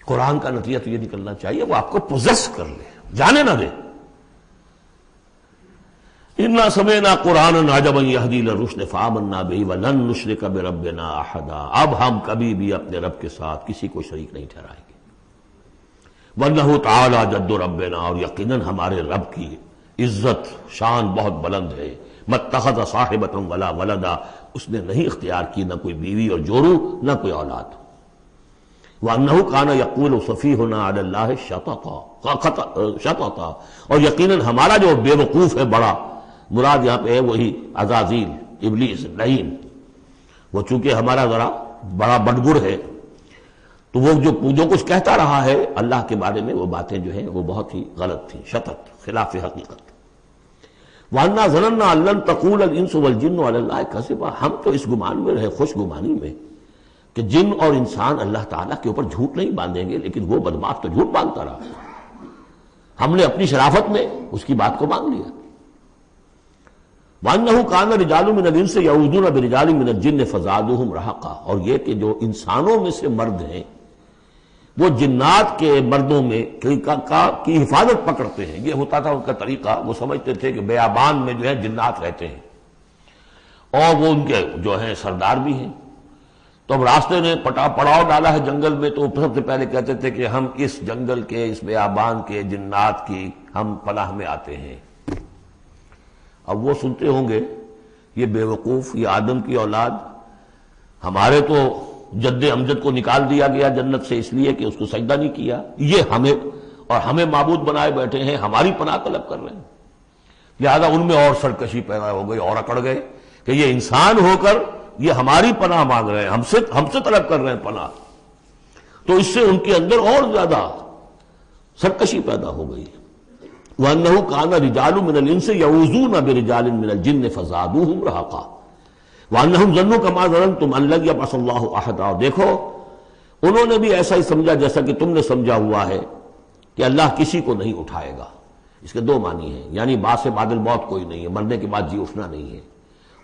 Speaker 1: قرآن کا نتیجہ تو یہ نکلنا چاہیے وہ آپ کو پوزیس کر لے، جانے نہ دے۔ اِنَّا سَمِعْنَا قُرْآنًا عَجَبًا يَهْدِي إِلَى الرُّشْدِ فَآمَنَّا بِهِ وَلَن نُّشْرِكَ بِرَبِّنَا أَحَدًا۔ اب ہم کبھی بھی اپنے رب کے ساتھ کسی کو شریک نہیں ٹھہرائیں گے۔ وَإِنَّهُ تَعَالَىٰ جَدُّ رَبِّنَا، اور یقیناً ہمارے رب کی عزت شان بہت بلند ہے۔ مَا اتَّخَذَ صَاحِبَةً وَلَا وَلَدًا، اس نے نہیں اختیار کی نہ کوئی بیوی اور جورو نہ کوئی اولاد۔ وَأَنَّهُ كَانَ يَقُولُ سَفِيهُنَا عَلَى اللَّهِ شَطَطًا، اور یقیناً ہمارا جو بے وقوف ہے بڑا، مراد یہاں پہ ہے وہی عزازیل، ابلیس، لعین، وہ چونکہ ہمارا ذرا بڑا بڑگڑ ہے، تو وہ جو کچھ کہتا رہا ہے اللہ کے بارے میں، وہ باتیں جو ہیں وہ بہت ہی غلط تھیں، شطط، خلاف حقیقت۔ وَأَنَّا ظَنَنَّا أَن لَّن تَقُولَ الْإِنسُ وَالْجِنُّ عَلَى اللَّهِ كَذِبًا، ہم تو اس گمان میں رہے، خوش گمانی میں، کہ جن اور انسان اللہ تعالیٰ کے اوپر جھوٹ نہیں باندھیں گے، لیکن وہ بدماش تو جھوٹ باندھتا رہا۔ ہم نے اپنی شرافت میں اس کی بات کو مان لیا۔ وَأَنَّهُ كَانَ رِجَالٌ مِّنَ الْإِنسِ يَعُوذُونَ بِرِجَالٍ مِّنَ الْجِنِّ فَزَادُوهُمْ رَهَقًا، اور یہ کہ جو انسانوں میں سے مرد ہیں وہ جنات کے مردوں میں کی حفاظت پکڑتے ہیں۔ یہ ہوتا تھا ان کا طریقہ، وہ سمجھتے تھے کہ بیابان میں جو ہے جنات رہتے ہیں اور وہ ان کے جو ہیں سردار بھی ہیں، تو اب راستے نے پڑاؤ ڈالا ہے جنگل میں، تو سب سے پہلے کہتے تھے کہ ہم اس جنگل کے، اس بیابان کے جنات کی ہم پناہ میں آتے ہیں۔ اب وہ سنتے ہوں گے یہ بے وقوف، یہ آدم کی اولاد، ہمارے تو جد امجد کو نکال دیا گیا جنت سے اس لیے کہ اس کو سجدہ نہیں کیا، یہ ہمیں معبود بنائے بیٹھے ہیں، ہماری پناہ طلب کر رہے ہیں۔ لہذا ان میں اور سرکشی پیدا ہو گئی اور اکڑ گئے کہ یہ انسان ہو کر یہ ہماری پناہ مانگ رہے ہیں، ہم سے طلب کر رہے ہیں پناہ، تو اس سے ان کے اندر اور زیادہ سرکشی پیدا ہو گئی۔ وَأَنَّهُ كَانَ رِجَالٌ مِّنَ الْإِنسِ يَعُوذُونَ بِرِجَالٍ مِّنَ الْجِنِّ فَزَادُوهُمْ رَهَقًا وَأَنَّهُمْ ظَنُّوا كَمَا ظَنَنتُمْ أَن لَّن يَبْعَثَ اللَّهُ أَحَدًا، دیکھو انہوں نے بھی ایسا ہی سمجھا جیسا کہ تم نے سمجھا ہوا ہے کہ اللہ کسی کو نہیں اٹھائے گا۔ اس کے 2 معنی ہیں، یعنی بعد سے بعد الموت کوئی نہیں ہے، مرنے کے بعد جی اٹھنا نہیں ہے،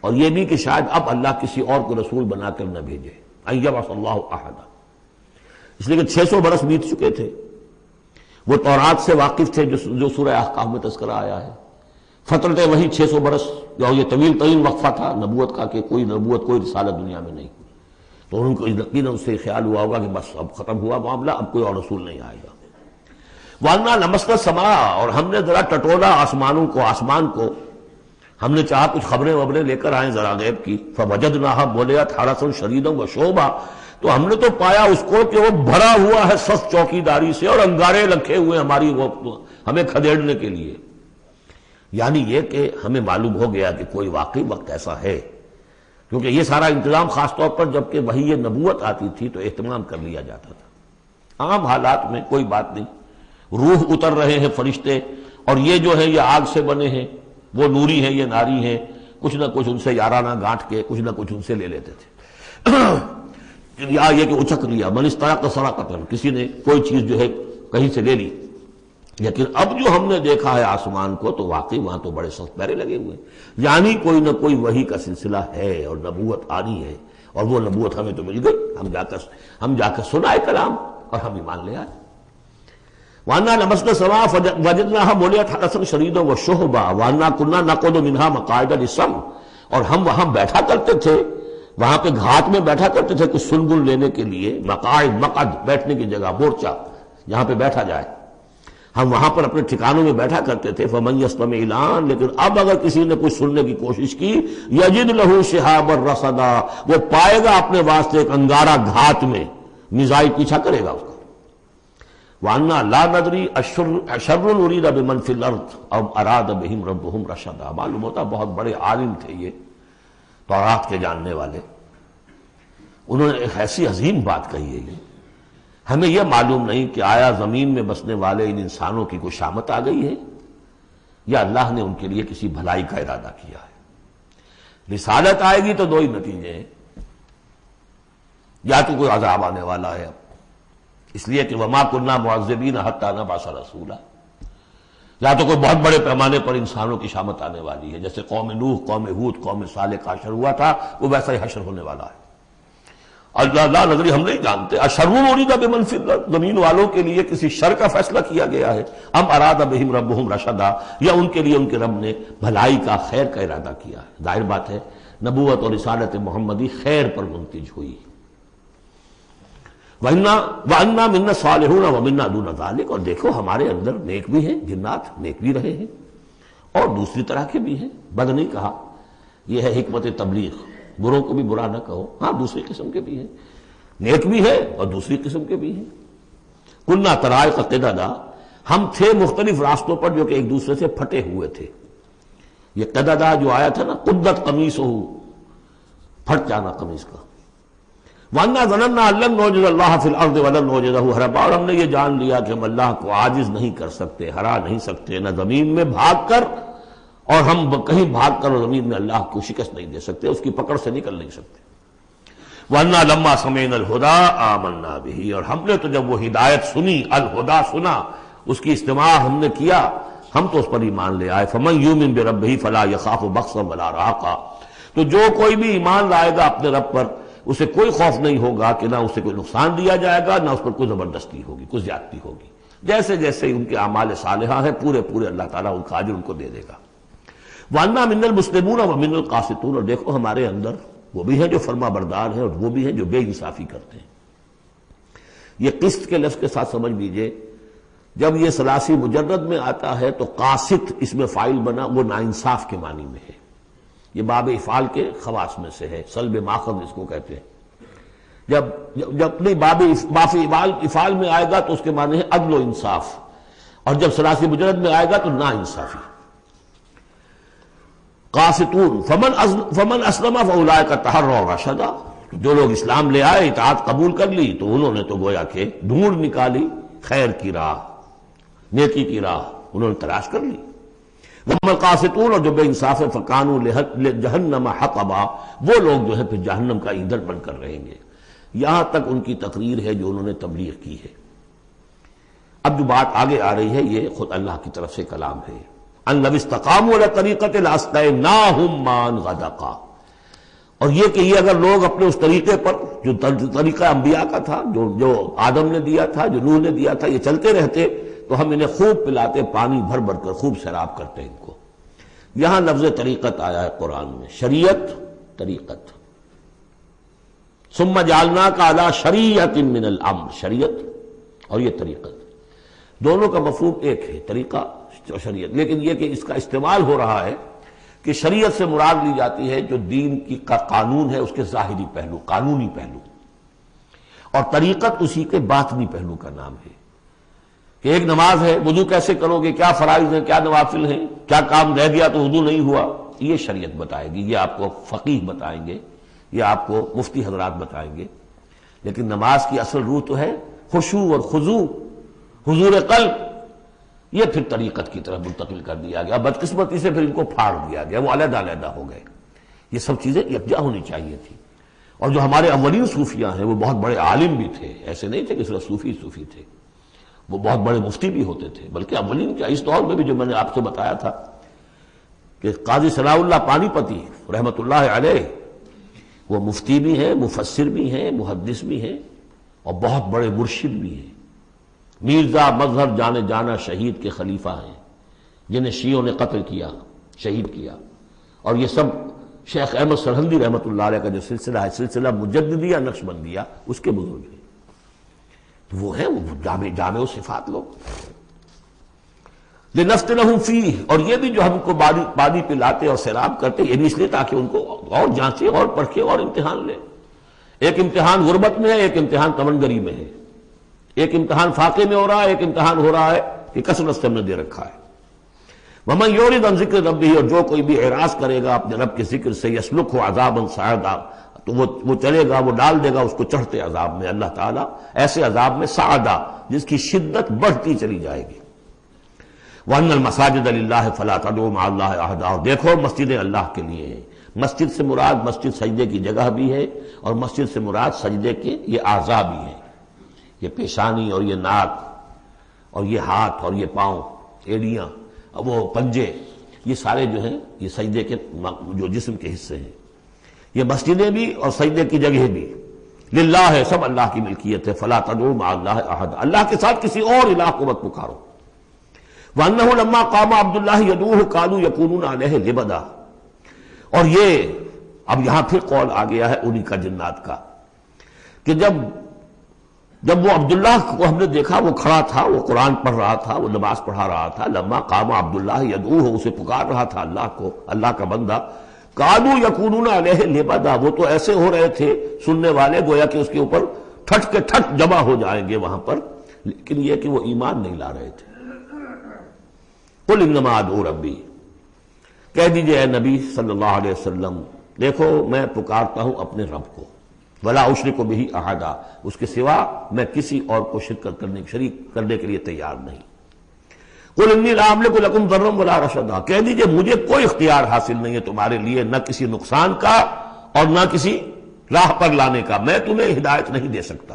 Speaker 1: اور یہ بھی کہ شاید اب اللہ کسی اور کو رسول بنا کر نہ بھیجے، أن يبعث الله أحدا، اس لیے کہ 600 برس بیت چکے تھے۔ وہ تورات سے واقف تھے جو سورہ احقاف میں تذکرہ آیا ہے، فترت وہی 600 برس، اور یہ طویل ترین وقفہ تھا نبوت کا کہ کوئی نبوت کوئی رسالت دنیا میں نہیں، تو ان کو یقیناً اس سے خیال ہوا ہوگا کہ بس اب ختم ہوا معاملہ، اب کوئی اور رسول نہیں آئے گا۔ وَأَنَّا لَمَسْنَا السَّمَاءَ، اور ہم نے ذرا ٹٹولا آسمان کو، ہم نے چاہا کچھ خبریں لے کر آئیں ذرا غیب کی، فَوَجَدْنَاهَا مُلِئَتْ حَرَسًا شَدِيدًا وَشُعُبًا، تو ہم نے تو پایا اس کو کہ وہ بھرا ہوا ہے سخت چوکیداری سے اور انگارے رکھے ہوئے ہمیں کھدیڑنے کے لیے۔ یعنی یہ کہ ہمیں معلوم ہو گیا کہ کوئی واقعی وقت ایسا ہے، کیونکہ یہ سارا انتظام خاص طور پر جب کہ وہی یہ نبوت آتی تھی تو اہتمام کر لیا جاتا تھا۔ عام حالات میں کوئی بات نہیں، روح اتر رہے ہیں فرشتے، اور یہ جو ہے یہ آگ سے بنے ہیں، وہ نوری ہیں یہ ناری ہیں، کچھ نہ کچھ ان سے یارانہ گانٹھ کے کچھ نہ کچھ ان سے لے لیتے تھے، یا یہ کہ اچک لیا، من استرق سرقۃ، کسی نے کوئی چیز جو ہے کہیں سے لے لی۔ لیکن اب جو ہم نے دیکھا ہے آسمان کو تو واقعی وہاں تو بڑے سخت پہرے لگے ہوئے، یعنی کوئی نہ کوئی وحی کا سلسلہ ہے اور نبوت آنی ہے، اور وہ نبوت ہمیں تو مل گئی، ہم جا کر سنائے کلام اور ہم ایمان لے آئے۔ وَأَنَّا لَمَسْنَا السَّمَاءَ فَوَجَدْنَاهَا مُلِئَتْ حَرَسًا شَدِيدًا وَشُهُبًا وَأَنَّا كُنَّا نَقْعُدُ مِنْهَا مَقَاعِدَ لِلسَّمْعِ، اور ہم وہاں بیٹھا کرتے تھے، وہاں پہ گھاٹ میں بیٹھا کرتے تھے کچھ سنگن لینے کے لیے، مقاعد، مقعد، بیٹھنے کی جگہ، مورچہ جہاں پہ بیٹھا جائے، ہم وہاں پر اپنے ٹھکانوں میں بیٹھا کرتے تھے۔ فَمَن يَسْتَمِعِ الْآنَ، لیکن اب اگر کسی نے کچھ سننے کی کوشش کی، يَجِدْ لَهُ شِهَابًا رَصَدًا، وہ پائے گا اپنے واسطے ایک انگارہ گھات میں، میزائل پیچھا کرے گا اس کو۔ وَأَنَّا لَا نَدْرِي أَشَرٌّ أُرِيدَ بِمَنْ فِي الْأَرْضِ أَمْ أَرَادَ بِهِمْ رَبُّهُمْ رَشَدًا۔ معلوم ہوتا بہت بڑے عالم تھے یہ تورات کے جاننے والے، انہوں نے ایک ایسی عظیم بات کہی ہے یہ، ہمیں یہ معلوم نہیں کہ آیا زمین میں بسنے والے ان انسانوں کی کوئی شامت آ گئی ہے یا اللہ نے ان کے لیے کسی بھلائی کا ارادہ کیا ہے۔ رسالت آئے گی تو دو ہی نتیجے ہیں، یا تو کوئی عذاب آنے والا ہے اس لیے کہ وما كنا معذبین حتی نبعث رسولا، یا تو کوئی بہت بڑے پیمانے پر انسانوں کی شامت آنے والی ہے، جیسے قوم نوح، قوم ہود، قوم صالح کا حشر ہوا تھا، وہ ویسا ہی حشر ہونے والا ہے۔ اللہ لا نظری، ہم نہیں جانتے اشر ارید بمن فی الارض، زمین والوں کے لیے کسی شر کا فیصلہ کیا گیا ہے، ام اراد بہم ربہم رشدا، یا ان کے لیے ان کے رب نے بھلائی کا، خیر کا ارادہ کیا ہے۔ ظاہر بات ہے نبوت اور رسالت محمدی خیر پر منتج ہوئی۔ وَأَنَّا مِنَّا الصَّالِحُونَ وَمِنَّا دُونَ ذَلِكَ، اور دیکھو ہمارے اندر نیک بھی ہیں، جنات نیک بھی رہے ہیں اور دوسری طرح کے بھی ہیں، بد نہیں کہا، یہ ہے حکمت تبلیغ، بروں کو بھی برا نہ کہو، ہاں دوسری قسم کے بھی ہیں، نیک بھی ہے اور دوسری قسم کے بھی ہیں۔ كُنَّا طَرَائِقَ قِدَدًا، ہم تھے مختلف راستوں پر جو کہ ایک دوسرے سے پھٹے ہوئے تھے۔ یہ قددا جو آیا تھا نا، قدت قمیصہ، پھٹ جانا قمیص کا۔ وَأَنَّا ظَنَنَّا أَن لَّن نُعْجِزَ اللَّهَ فِي الْأَرْضِ وَلَن نُعْجِزَهُ هَرَبًا، اور ہم نے یہ جان لیا کہ ہم اللہ کو عاجز نہیں کر سکتے، ہرا نہیں سکتے، نہ زمین میں بھاگ کر، اور ہم کہیں بھاگ کر اور زمین میں اللہ کو شکست نہیں دے سکتے، اس کی پکڑ سے نکل نہیں سکتے۔ وَأَنَّا لَمَّا سَمِعْنَا الْهُدَىٰ آمَنَّا بِهِ، اور ہم نے تو جب وہ ہدایت سنی، الہدا سنا، اس کی استماع ہم نے کیا، ہم تو اس پر ایمان لے آئے۔ فَمَن يُؤْمِن بِرَبِّهِ فَلَا يَخَافُ بَخْسًا وَلَا رَهَقًا، تو جو کوئی بھی ایمان لائے گا اپنے رب پر، اسے کوئی خوف نہیں ہوگا کہ نہ اسے کوئی نقصان دیا جائے گا، نہ اس پر کوئی زبردستی ہوگی، کوئی زیادتی ہوگی۔ جیسے جیسے ان کے اعمال صالحہ ہیں پورے پورے اللہ تعالیٰ ان کا اجر ان کو دے دے گا۔ وَأَنَّا مِنَّا الْمُسْلِمُونَ وَمِنَّا الْقَاسِطُونَ، اور دیکھو ہمارے اندر وہ بھی ہیں جو فرما بردار ہیں اور وہ بھی ہیں جو بے انصافی کرتے ہیں۔ یہ قسط کے لفظ کے ساتھ سمجھ لیجئے، جب یہ ثلاثی مجرد میں آتا ہے تو قاسط اس میں فاعل بنا، وہ ناانصاف کے معنی میں ہے، یہ باب افعال کے خواص میں سے ہے، سلب ماخذ اس کو کہتے ہیں۔ جب نہیں باب افعال میں آئے گا تو اس کے معنی ہے عدل و انصاف، اور جب ثلاثی مجرد میں آئے گا تو نا انصافی۔ قاسطون فمن اسلم فاولئک تحروا رشدا، جو لوگ اسلام لے آئے، اطاعت قبول کر لی، تو انہوں نے تو گویا کہ ڈھونڈ نکالی خیر کی راہ، نیکی کی راہ انہوں نے تلاش کر لی۔ وَأَمَّا الْقَاسِطُونَ، اور جو بے انصاف ہے، فَكَانُوا لِجَهَنَّمَ حَطَبًا، وہ لوگ جو ہے پھر جہنم کا ایندھن بن کر رہیں گے۔ یہاں تک ان کی تقریر ہے جو انہوں نے تبلیغ کی ہے۔ اب جو بات آگے آ رہی ہے یہ خود اللہ کی طرف سے کلام ہے۔ أَن لَوِ اسْتَقَامُوا عَلَى الطَّرِيقَةِ لَأَسْقَيْنَاهُم مَّاءً غَدَقًا، اور یہ کہ یہ اگر لوگ اپنے اس طریقے پر جو طریقہ انبیاء کا تھا، جو آدم نے دیا تھا، جو نوح نے دیا تھا، یہ چلتے رہتے تو ہم انہیں خوب پلاتے، پانی بھر بھر کر خوب سیراب کرتے ان کو۔ یہاں لفظ طریقت آیا ہے قرآن میں، شریعت، طریقت۔ ثم جعلناک علی شریعۃ من الامر، شریعت اور یہ طریقت، دونوں کا مفہوم ایک ہے، طریقہ اور شریعت، لیکن یہ کہ اس کا استعمال ہو رہا ہے کہ شریعت سے مراد لی جاتی ہے جو دین کی کا قانون ہے، اس کے ظاہری پہلو، قانونی پہلو، اور طریقت اسی کے باطنی پہلو کا نام ہے کہ ایک نماز ہے، وضو کیسے کرو گے، کیا فرائض ہیں، کیا نوافل ہیں، کیا کام رہ گیا تو وضو نہیں ہوا، یہ شریعت بتائے گی، یہ آپ کو فقیہ بتائیں گے، یہ آپ کو مفتی حضرات بتائیں گے۔ لیکن نماز کی اصل روح تو ہے خشوع اور خضوع، حضور قلب، یہ پھر طریقت کی طرف منتقل کر دیا گیا، بدقسمتی سے پھر ان کو پھاڑ دیا گیا، وہ علیحدہ علیحدہ ہو گئے۔ یہ سب چیزیں یکجا ہونی چاہیے تھی۔ اور جو ہمارے اولین صوفیاء ہیں وہ بہت بڑے عالم بھی تھے، ایسے نہیں تھے کہ صرف صوفی تھے، وہ بہت بڑے مفتی بھی ہوتے تھے، بلکہ اولین کیا، اس دور میں بھی جو میں نے آپ سے بتایا تھا کہ قاضی ثناء اللہ پانی پتی رحمۃ اللہ علیہ، وہ مفتی بھی ہیں، مفسر بھی ہیں، محدث بھی ہیں، اور بہت بڑے مرشد بھی ہیں۔ میرزا مظہر جانے جانا شہید کے خلیفہ ہیں، جنہیں شیعوں نے قتل کیا، شہید کیا، اور یہ سب شیخ احمد سرہندی رحمۃ اللہ علیہ کا جو سلسلہ ہے، سلسلہ مجددیہ نقشبندیہ، اس کے بزرگ ہیں، وہ ہیں وہ جامع و صفات لوگ۔ لِنَفْتِنَهُمْ فِيهِ، اور یہ بھی جو ہم کو پانی پلاتے اور سیراب کرتے، یہ بھی اس لیے تاکہ ان کو اور جانچے اور پرکھے اور امتحان لے۔ ایک امتحان غربت میں ہے، ایک امتحان تمنگری میں ہے، ایک امتحان فاقے میں ہو رہا ہے، ایک امتحان ہو رہا ہے کہ کثرت سے ہم نے دے رکھا ہے۔ وَمَن يُعْرِضْ عَن ذِكْرِ رَبِّهِ، اور جو کوئی بھی اعراض کرے گا اپنے رب کے ذکر سے، يَسْلُكْهُ عَذَابًا صَعَدًا، تو وہ چلے گا، وہ ڈال دے گا اس کو چڑھتے عذاب میں، اللہ تعالیٰ ایسے عذاب میں صعدا جس کی شدت بڑھتی چلی جائے گی۔ وَأَنَّ الْمَسَاجِدَ لِلَّهِ فَلَا تَدْعُوا مَعَ اللَّهِ أَحَدًا، اور دیکھو مسجدیں اللہ کے لیے ہیں۔ مسجد سے مراد مسجد سجدے کی جگہ بھی ہے، اور مسجد سے مراد سجدے کے یہ اعضاء بھی ہیں، یہ پیشانی اور یہ ناک اور یہ ہاتھ اور یہ پاؤں، ایڑیاں، وہ پنجے، یہ سارے جو ہیں یہ سجدے کے جو جسم کے حصے ہیں۔ یہ مسجدیں بھی اور سجدے کی جگہ بھی للہ ہے، سب اللہ کی ملکیت ہے۔ فلا تدعوا مع اللہ احد، اللہ کے ساتھ کسی اور الہ کو مت پکارو۔ وانہ لما قام عبد اللہ یدعوہ قالوا یکونون علیہ لبدا، اور یہ اب یہاں پھر قول آ گیا ہے انہی کا جنات کا کہ جب وہ عبداللہ کو ہم نے دیکھا وہ کھڑا تھا، وہ قرآن پڑھ رہا تھا، وہ نماز پڑھا رہا تھا، لما قام عبداللہ یدعوہ، اسے پکار رہا تھا اللہ کو، اللہ کا بندہ، قالوا یکونون علیہ لبدا، وہ تو ایسے ہو رہے تھے سننے والے گویا کہ اس کے اوپر ٹھٹ کے ٹھٹ جمع ہو جائیں گے وہاں پر، لیکن یہ کہ وہ ایمان نہیں لا رہے تھے۔ قل انما ادعو ربی، کہہ دیجئے اے نبی صلی اللہ علیہ وسلم، دیکھو میں پکارتا ہوں اپنے رب کو، ولا اشرک بہ احدا، اس کے سوا میں کسی اور کو شریک کرنے کے لیے تیار نہیں۔ قل انی لا املک لکم ضرا ولا رشدا، کہہ دیجئے مجھے کوئی اختیار حاصل نہیں ہے تمہارے لیے، نہ کسی نقصان کا اور نہ کسی راہ پر لانے کا، میں تمہیں ہدایت نہیں دے سکتا۔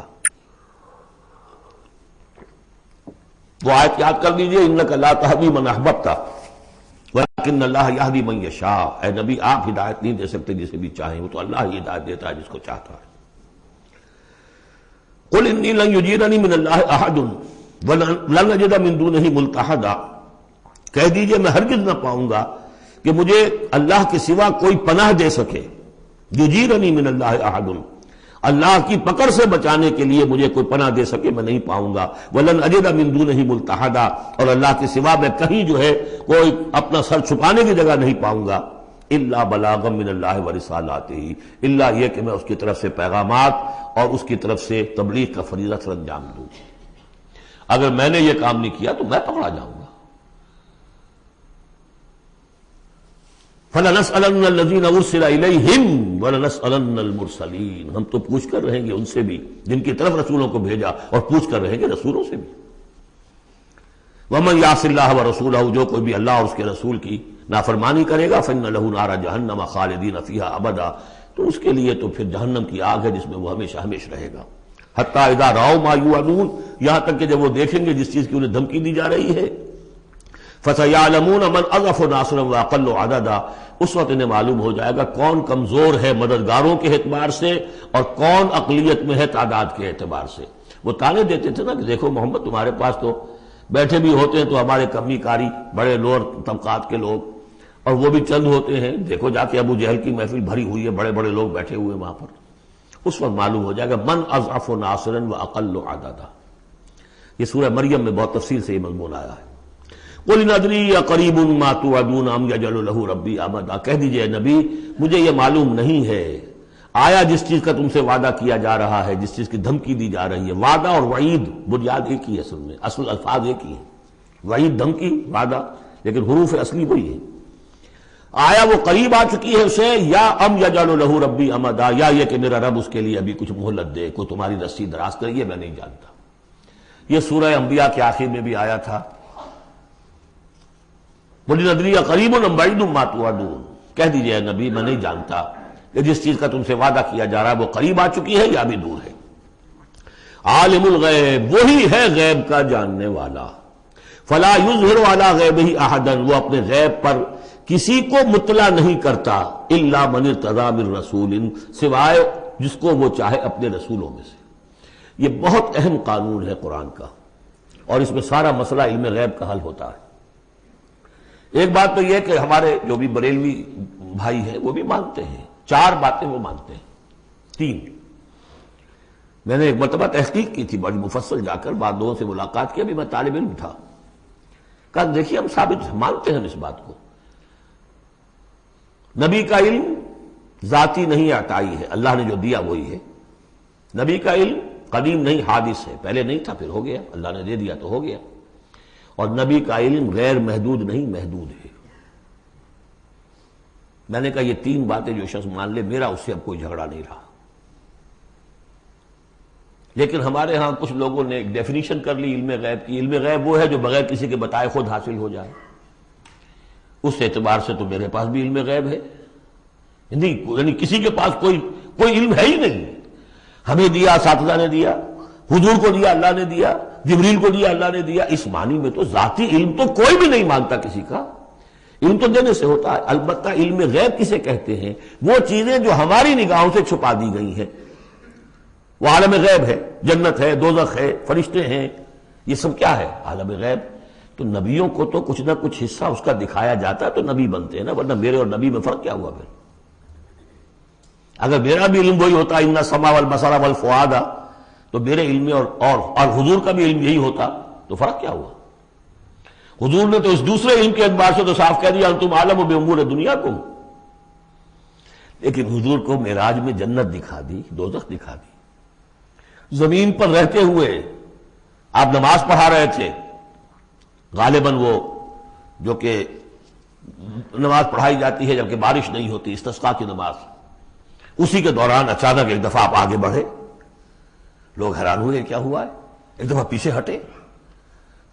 Speaker 1: وہ آیت یاد کر لیجئے، انک لا تہدی من احببت ولیکن اللہ یہدی من یشاء، اے نبی آپ ہدایت نہیں دے سکتے جسے بھی چاہیں، وہ تو اللہ ہی ہدایت دیتا ہے جس کو چاہتا ہے۔ قل انی لن یجیرنی من اللہ احد ولن اجد من دونہ ملتحدا، کہہ دیجئے میں ہرگز نہ پاؤں گا کہ مجھے اللہ کے سوا کوئی پناہ دے سکے، یجیرنی من اللہ احد، اللہ کی پکڑ سے بچانے کے لیے مجھے کوئی پناہ دے سکے میں نہیں پاؤں گا، ولن اجد من دونہ ملتحدا، اور اللہ کے سوا میں کہیں جو ہے کوئی اپنا سر چھپانے کی جگہ نہیں پاؤں گا، الا بلاغا من اللہ ورسالاتہ، الا یہ کہ میں اس کی طرف سے پیغامات اور اس کی طرف سے تبلیغ کا فریضہ سر انجام دوں۔ اگر میں نے یہ کام نہیں کیا تو میں پکڑا جاؤں گا۔ فَلَنَسْأَلَنَّ الَّذِينَ أُرْسِلَ إِلَيْهِمْ وَلَنَسْأَلَنَّ الْمُرْسَلِينَ، ہم تو پوچھ کر رہیں گے ان سے بھی جن کی طرف رسولوں کو بھیجا، اور پوچھ کر رہیں گے رسولوں سے بھی۔ وَمَن يَعْصِ اللَّهَ وَرَسُولَهُ، جو کوئی بھی اللہ اور اس کے رسول کی نافرمانی کرے گا، فَإِنَّ لَهُ نَارَ جَهَنَّمَ خَالِدِينَ فِيهَا أَبَدًا، تو اس کے لیے تو پھر جہنم کی آگ ہے جس میں وہ ہمیشہ ہمیشہ رہے گا۔ حتیٰ اذا رأوا ما یوعدون، یہاں تک کہ جب وہ دیکھیں گے جس چیز کی انہیں دھمکی دی جا رہی ہے، فَسَيَعْلَمُونَ مَنْ أَضْعَفُ نَاصِرًا وَأَقَلُّ عَدَدًا، اس وقت انہیں معلوم ہو جائے گا کون کمزور ہے مددگاروں کے اعتبار سے اور کون اقلیت میں ہے تعداد کے اعتبار سے۔ وہ تانے دیتے تھے نا کہ دیکھو محمد تمہارے پاس تو بیٹھے بھی ہوتے ہیں تو ہمارے کمی کاری بڑے لوور طبقات کے لوگ، اور وہ بھی چند ہوتے ہیں، دیکھو جا کے ابو جہل کی محفل بھری ہوئی ہے، بڑے بڑے لوگ بیٹھے ہوئے وہاں پر۔ اس وقت معلوم ہو جائے گا من اضعف ناصرا واقل عددا۔ یہ سورہ مریم میں بہت تفصیل سے یہ مضمون آیا ہے۔ قل ان ادری اقریب ما توعدون ام یجعل له ربی امدا، کہہ دیجئے نبی مجھے یہ معلوم نہیں ہے، آیا جس چیز کا تم سے وعدہ کیا جا رہا ہے، جس چیز کی دھمکی دی جا رہی ہے، وعدہ اور وعید بنیاد ایک ہی ہے، اصل میں اصل الفاظ ایک ہی ہیں، وعید دھمکی، وعدہ، لیکن حروف اصلی وہی ہے۔ آیا وہ قریب آ چکی ہے اسے، یا ام یجعل له ربی امدا، یا یہ کہ میرا رب اس کے لیے ابھی کچھ مہلت دے، کوئی تمہاری رسی دراز کرے، یہ میں نہیں جانتا۔ یہ سورہ انبیاء کے آخر میں بھی آیا تھا، قل ان ادری اقریب ام بعید ما توعدون، کہہ دیجئے اے نبی میں نہیں جانتا کہ جس چیز کا تم سے وعدہ کیا جا رہا ہے وہ قریب آ چکی ہے یا بھی دور ہے۔ عالم الغیب، وہی ہے غیب کا جاننے والا، فلا یظہر علی غیبہ احدا، وہ اپنے غیب پر کسی کو مطلع نہیں کرتا، الا من ارتضی من رسول، سوائے جس کو وہ چاہے اپنے رسولوں میں سے۔ یہ بہت اہم قانون ہے قرآن کا، اور اس میں سارا مسئلہ علم غیب کا حل ہوتا ہے۔ ایک بات تو یہ کہ ہمارے جو بھی بریلوی بھائی ہیں وہ بھی مانتے ہیں، 4 باتیں وہ مانتے ہیں، 3۔ میں نے ایک مرتبہ تحقیق کی تھی بڑی مفصل، جا کر بعد لوگوں سے ملاقات کی، ابھی میں طالب علم تھا، کہا دیکھیے ہم ثابت مانتے ہیں اس بات کو، نبی کا علم ذاتی نہیں عطائی ہے، اللہ نے جو دیا وہی ہے، نبی کا علم قدیم نہیں، حادث ہے، پہلے نہیں تھا پھر ہو گیا، اللہ نے دے دیا تو ہو گیا۔ اور نبی کا علم غیر محدود نہیں، محدود ہے۔ میں نے کہا یہ تین باتیں جو شخص مان لے، میرا اس سے اب کوئی جھگڑا نہیں رہا۔ لیکن ہمارے ہاں کچھ لوگوں نے ایک ڈیفینیشن کر لی علم غیب کی، علم غیب وہ ہے جو بغیر کسی کے بتائے خود حاصل ہو جائے۔ اس اعتبار سے تو میرے پاس بھی علم غیب ہے، یعنی کسی کے پاس کوئی علم ہے ہی نہیں۔ ہمیں دیا اساتذہ نے دیا، حضور کو دیا اللہ نے دیا، جبریل کو دیا اللہ نے دیا، اس معنی میں تو ذاتی علم تو کوئی بھی نہیں مانگتا کسی کا، علم تو دینے سے ہوتا ہے۔ البتہ علم غیب کسے کہتے ہیں؟ وہ چیزیں جو ہماری نگاہوں سے چھپا دی گئی ہیں، وہ عالم غیب ہے، جنت ہے، دوزخ ہے، فرشتے ہیں، یہ سب کیا ہے؟ عالم غیب۔ تو نبیوں کو تو کچھ نہ کچھ حصہ اس کا دکھایا جاتا ہے تو نبی بنتے ہیں نا، ورنہ میرے اور نبی میں فرق کیا ہوا پھر؟ اگر میرا بھی علم وہی ہوتا ان السمع والبصر والفؤاد، تو میرے علم میں اور حضور کا بھی علم یہی ہوتا تو فرق کیا ہوا؟ حضور نے تو اس دوسرے علم کے اعتبار سے تو صاف کہہ دیا انتم عالم بامور دنیاکم، لیکن حضور کو معراج میں جنت دکھا دی، دوزخ دکھا دی۔ زمین پر رہتے ہوئے آپ نماز پڑھا رہے تھے، غالباً وہ جو کہ نماز پڑھائی جاتی ہے جبکہ بارش نہیں ہوتی، استسقاء کی نماز، اسی کے دوران اچانک ایک دفعہ آپ آگے بڑھے، لوگ حیران ہوئے کیا ہوا ہے، ایک دفعہ پیچھے ہٹے۔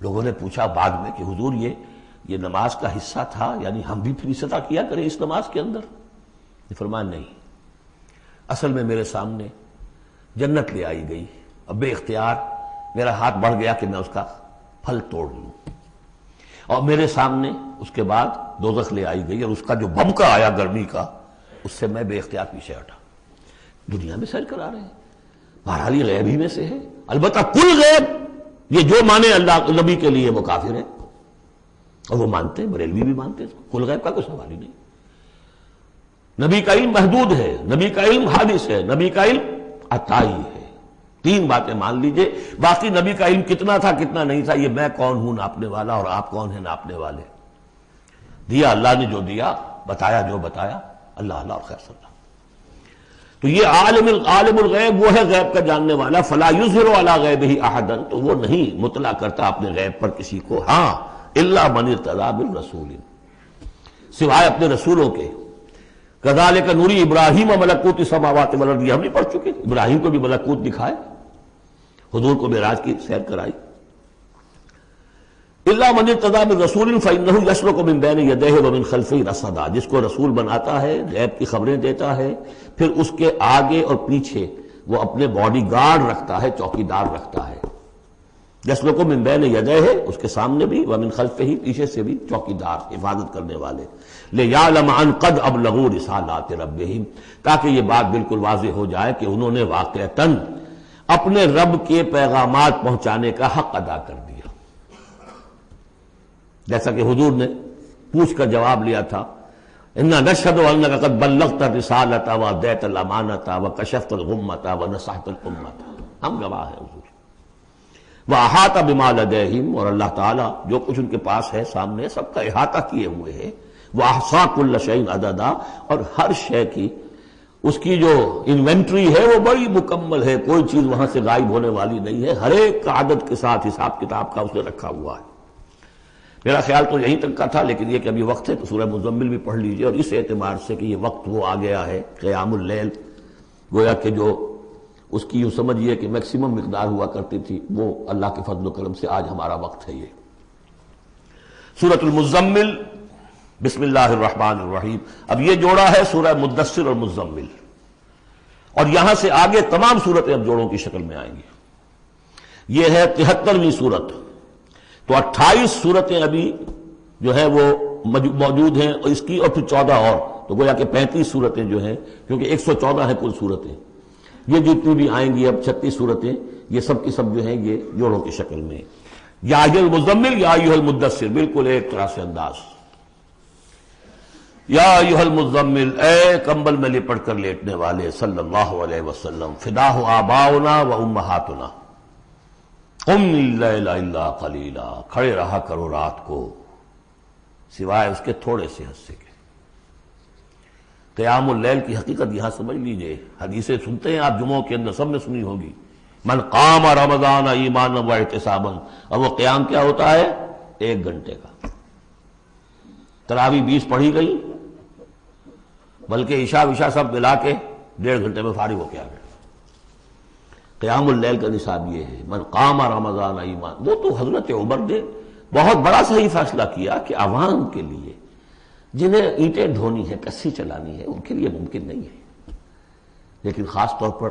Speaker 1: لوگوں نے پوچھا بعد میں کہ حضور یہ نماز کا حصہ تھا، یعنی ہم بھی پھر استطاع کیا کریں اس نماز کے اندر؟ یہ فرمایا نہیں، اصل میں میرے سامنے جنت لے آئی گئی، اب بے اختیار میرا ہاتھ بڑھ گیا کہ میں اس کا پھل توڑ لوں، اور میرے سامنے اس کے بعد دوزخ لے آئی گئی اور اس کا جو بمکا آیا گرمی کا، اس سے میں بے اختیار پیچھے ہٹا۔ دنیا میں سیر کرا رہے ہیں، بہرحال یہ غیب ہی میں سے ہے۔ البتہ کل غیب یہ جو مانے اللہ نبی کے لیے وہ کافر ہے، اور وہ مانتے ہیں، بریلوی بھی مانتے ہیں، کل غیب کا کوئی سوال ہی نہیں۔ نبی کا علم محدود ہے، نبی کا علم حادث ہے، نبی کا علم عطائی ہے۔ تین باتیں مان لیجئے، باقی نبی کا علم کتنا تھا کتنا نہیں تھا یہ میں کون ہوں ناپنے والا اور آپ کون ہیں ناپنے والے؟ دیا اللہ نے جو دیا، بتایا جو بتایا، اللہ اللہ اور خیر صلی اللہ۔ تو یہ عالم الغیب وہ ہے غیب کا جاننے والا، فلا یظہر علی غیبہ احدا، تو وہ نہیں مطلع کرتا اپنے غیب پر کسی کو، ہاں الا من ارتضی بالرسول، سوائے اپنے رسولوں کے۔ کذالک نوری ابراہیم ملکوت السماوات والارض، ہم نہیں پڑھ چکے؟ ابراہیم کو بھی ملکوت دکھائے، حضور کو معراج کی سیر کرائی۔ الا من ارتضی بالرسول فانہ یسلک من بین یدیہ ومن خلفہ رصدا، جس کو رسول بناتا ہے، غیب کی خبریں دیتا ہے، پھر اس کے آگے اور پیچھے وہ اپنے باڈی گارڈ رکھتا ہے، چوکیدار رکھتا ہے۔ یسلک من بین یدیہ، اس کے سامنے بھی، ومن خلفہ، پیچھے سے بھی چوکیدار، حفاظت کرنے والے۔ لیعلم ان قد ابلغوا رسالات ربہم، تاکہ یہ بات بالکل واضح ہو جائے کہ انہوں نے واقعتاً اپنے رب کے پیغامات پہنچانے کا حق ادا کر دیا۔ جیسا کہ حضور نے پوچھ کر جواب لیا تھا، انا نشہد انک قد بلغت الرسالۃ وادیت الامانۃ وکشفت الغمۃ ونصحت الامۃ، ہم گواہ ہیں حضور۔ واحاط بما لدیہم، اور اللہ تعالیٰ جو کچھ ان کے پاس ہے سامنے سب کا احاطہ کیے ہوئے ہے۔ واحصا کل شیء عددا، اور ہر شے کی اس کی جو انوینٹری ہے وہ بڑی مکمل ہے، کوئی چیز وہاں سے غائب ہونے والی نہیں ہے، ہر ایک کا عدد کے ساتھ حساب کتاب کا اس نے رکھا ہوا ہے۔ میرا خیال تو یہیں تک کا تھا، لیکن یہ کہ ابھی وقت ہے تو سورہ مزمل بھی پڑھ لیجئے، اور اس اعتبار سے کہ یہ وقت وہ آ گیا ہے قیام اللیل، گویا کہ جو اس کی یوں سمجھیے کہ میکسیمم مقدار ہوا کرتی تھی، وہ اللہ کے فضل و کرم سے آج ہمارا وقت ہے۔ یہ سورۃ المزمل، بسم اللہ الرحمن الرحیم۔ اب یہ جوڑا ہے سورہ مدثر اور مزمل، اور یہاں سے آگے تمام صورتیں اب جوڑوں کی شکل میں آئیں گی۔ یہ ہے 73ویں صورت، تو 28 صورتیں ابھی جو ہے وہ موجود ہیں، اور اس کی اور پھر 14 اور، تو گویا کہ 35 صورتیں جو ہیں، کیونکہ 114 ہیں کل صورتیں، یہ جتنی بھی آئیں گی اب 36 صورتیں، یہ سب کی سب جو ہیں یہ جوڑوں کی شکل میں۔ یا ایھا المزمل یا ایھا المدثر، بالکل ایک طرح سے انداز۔ یا ایھا المزمل، اے کمبل میں لپٹ کر لیٹنے والے، صلی اللہ علیہ وسلم، فداہ آباؤنا و امہاتنا، قم اللیل الا قلیلا، کھڑے رہا کرو رات کو سوائے اس کے تھوڑے سے حصے کے۔ قیام اللیل کی حقیقت یہاں سمجھ لیجئے، حدیثیں سنتے ہیں آپ جمعوں کے اندر، سب نے سنی ہوگی، من قام رمضان ایمانا و احتسابا، اور وہ قیام کیا ہوتا ہے؟ 1 گھنٹے کا۔ تراویح 20 پڑھی گئی، بلکہ عشاء وشاء سب ملا کے 1.5 گھنٹے میں فارغ ہو کے آ گئے۔ قیام اللیل کا نصاب یہ ہے، من قام رمضان ایمان۔ وہ تو حضرت عمر نے بہت بڑا صحیح فیصلہ کیا کہ عوام کے لیے جنہیں اینٹیں ڈھونی ہے، کسی چلانی ہے، ان کے لیے ممکن نہیں ہے، لیکن خاص طور پر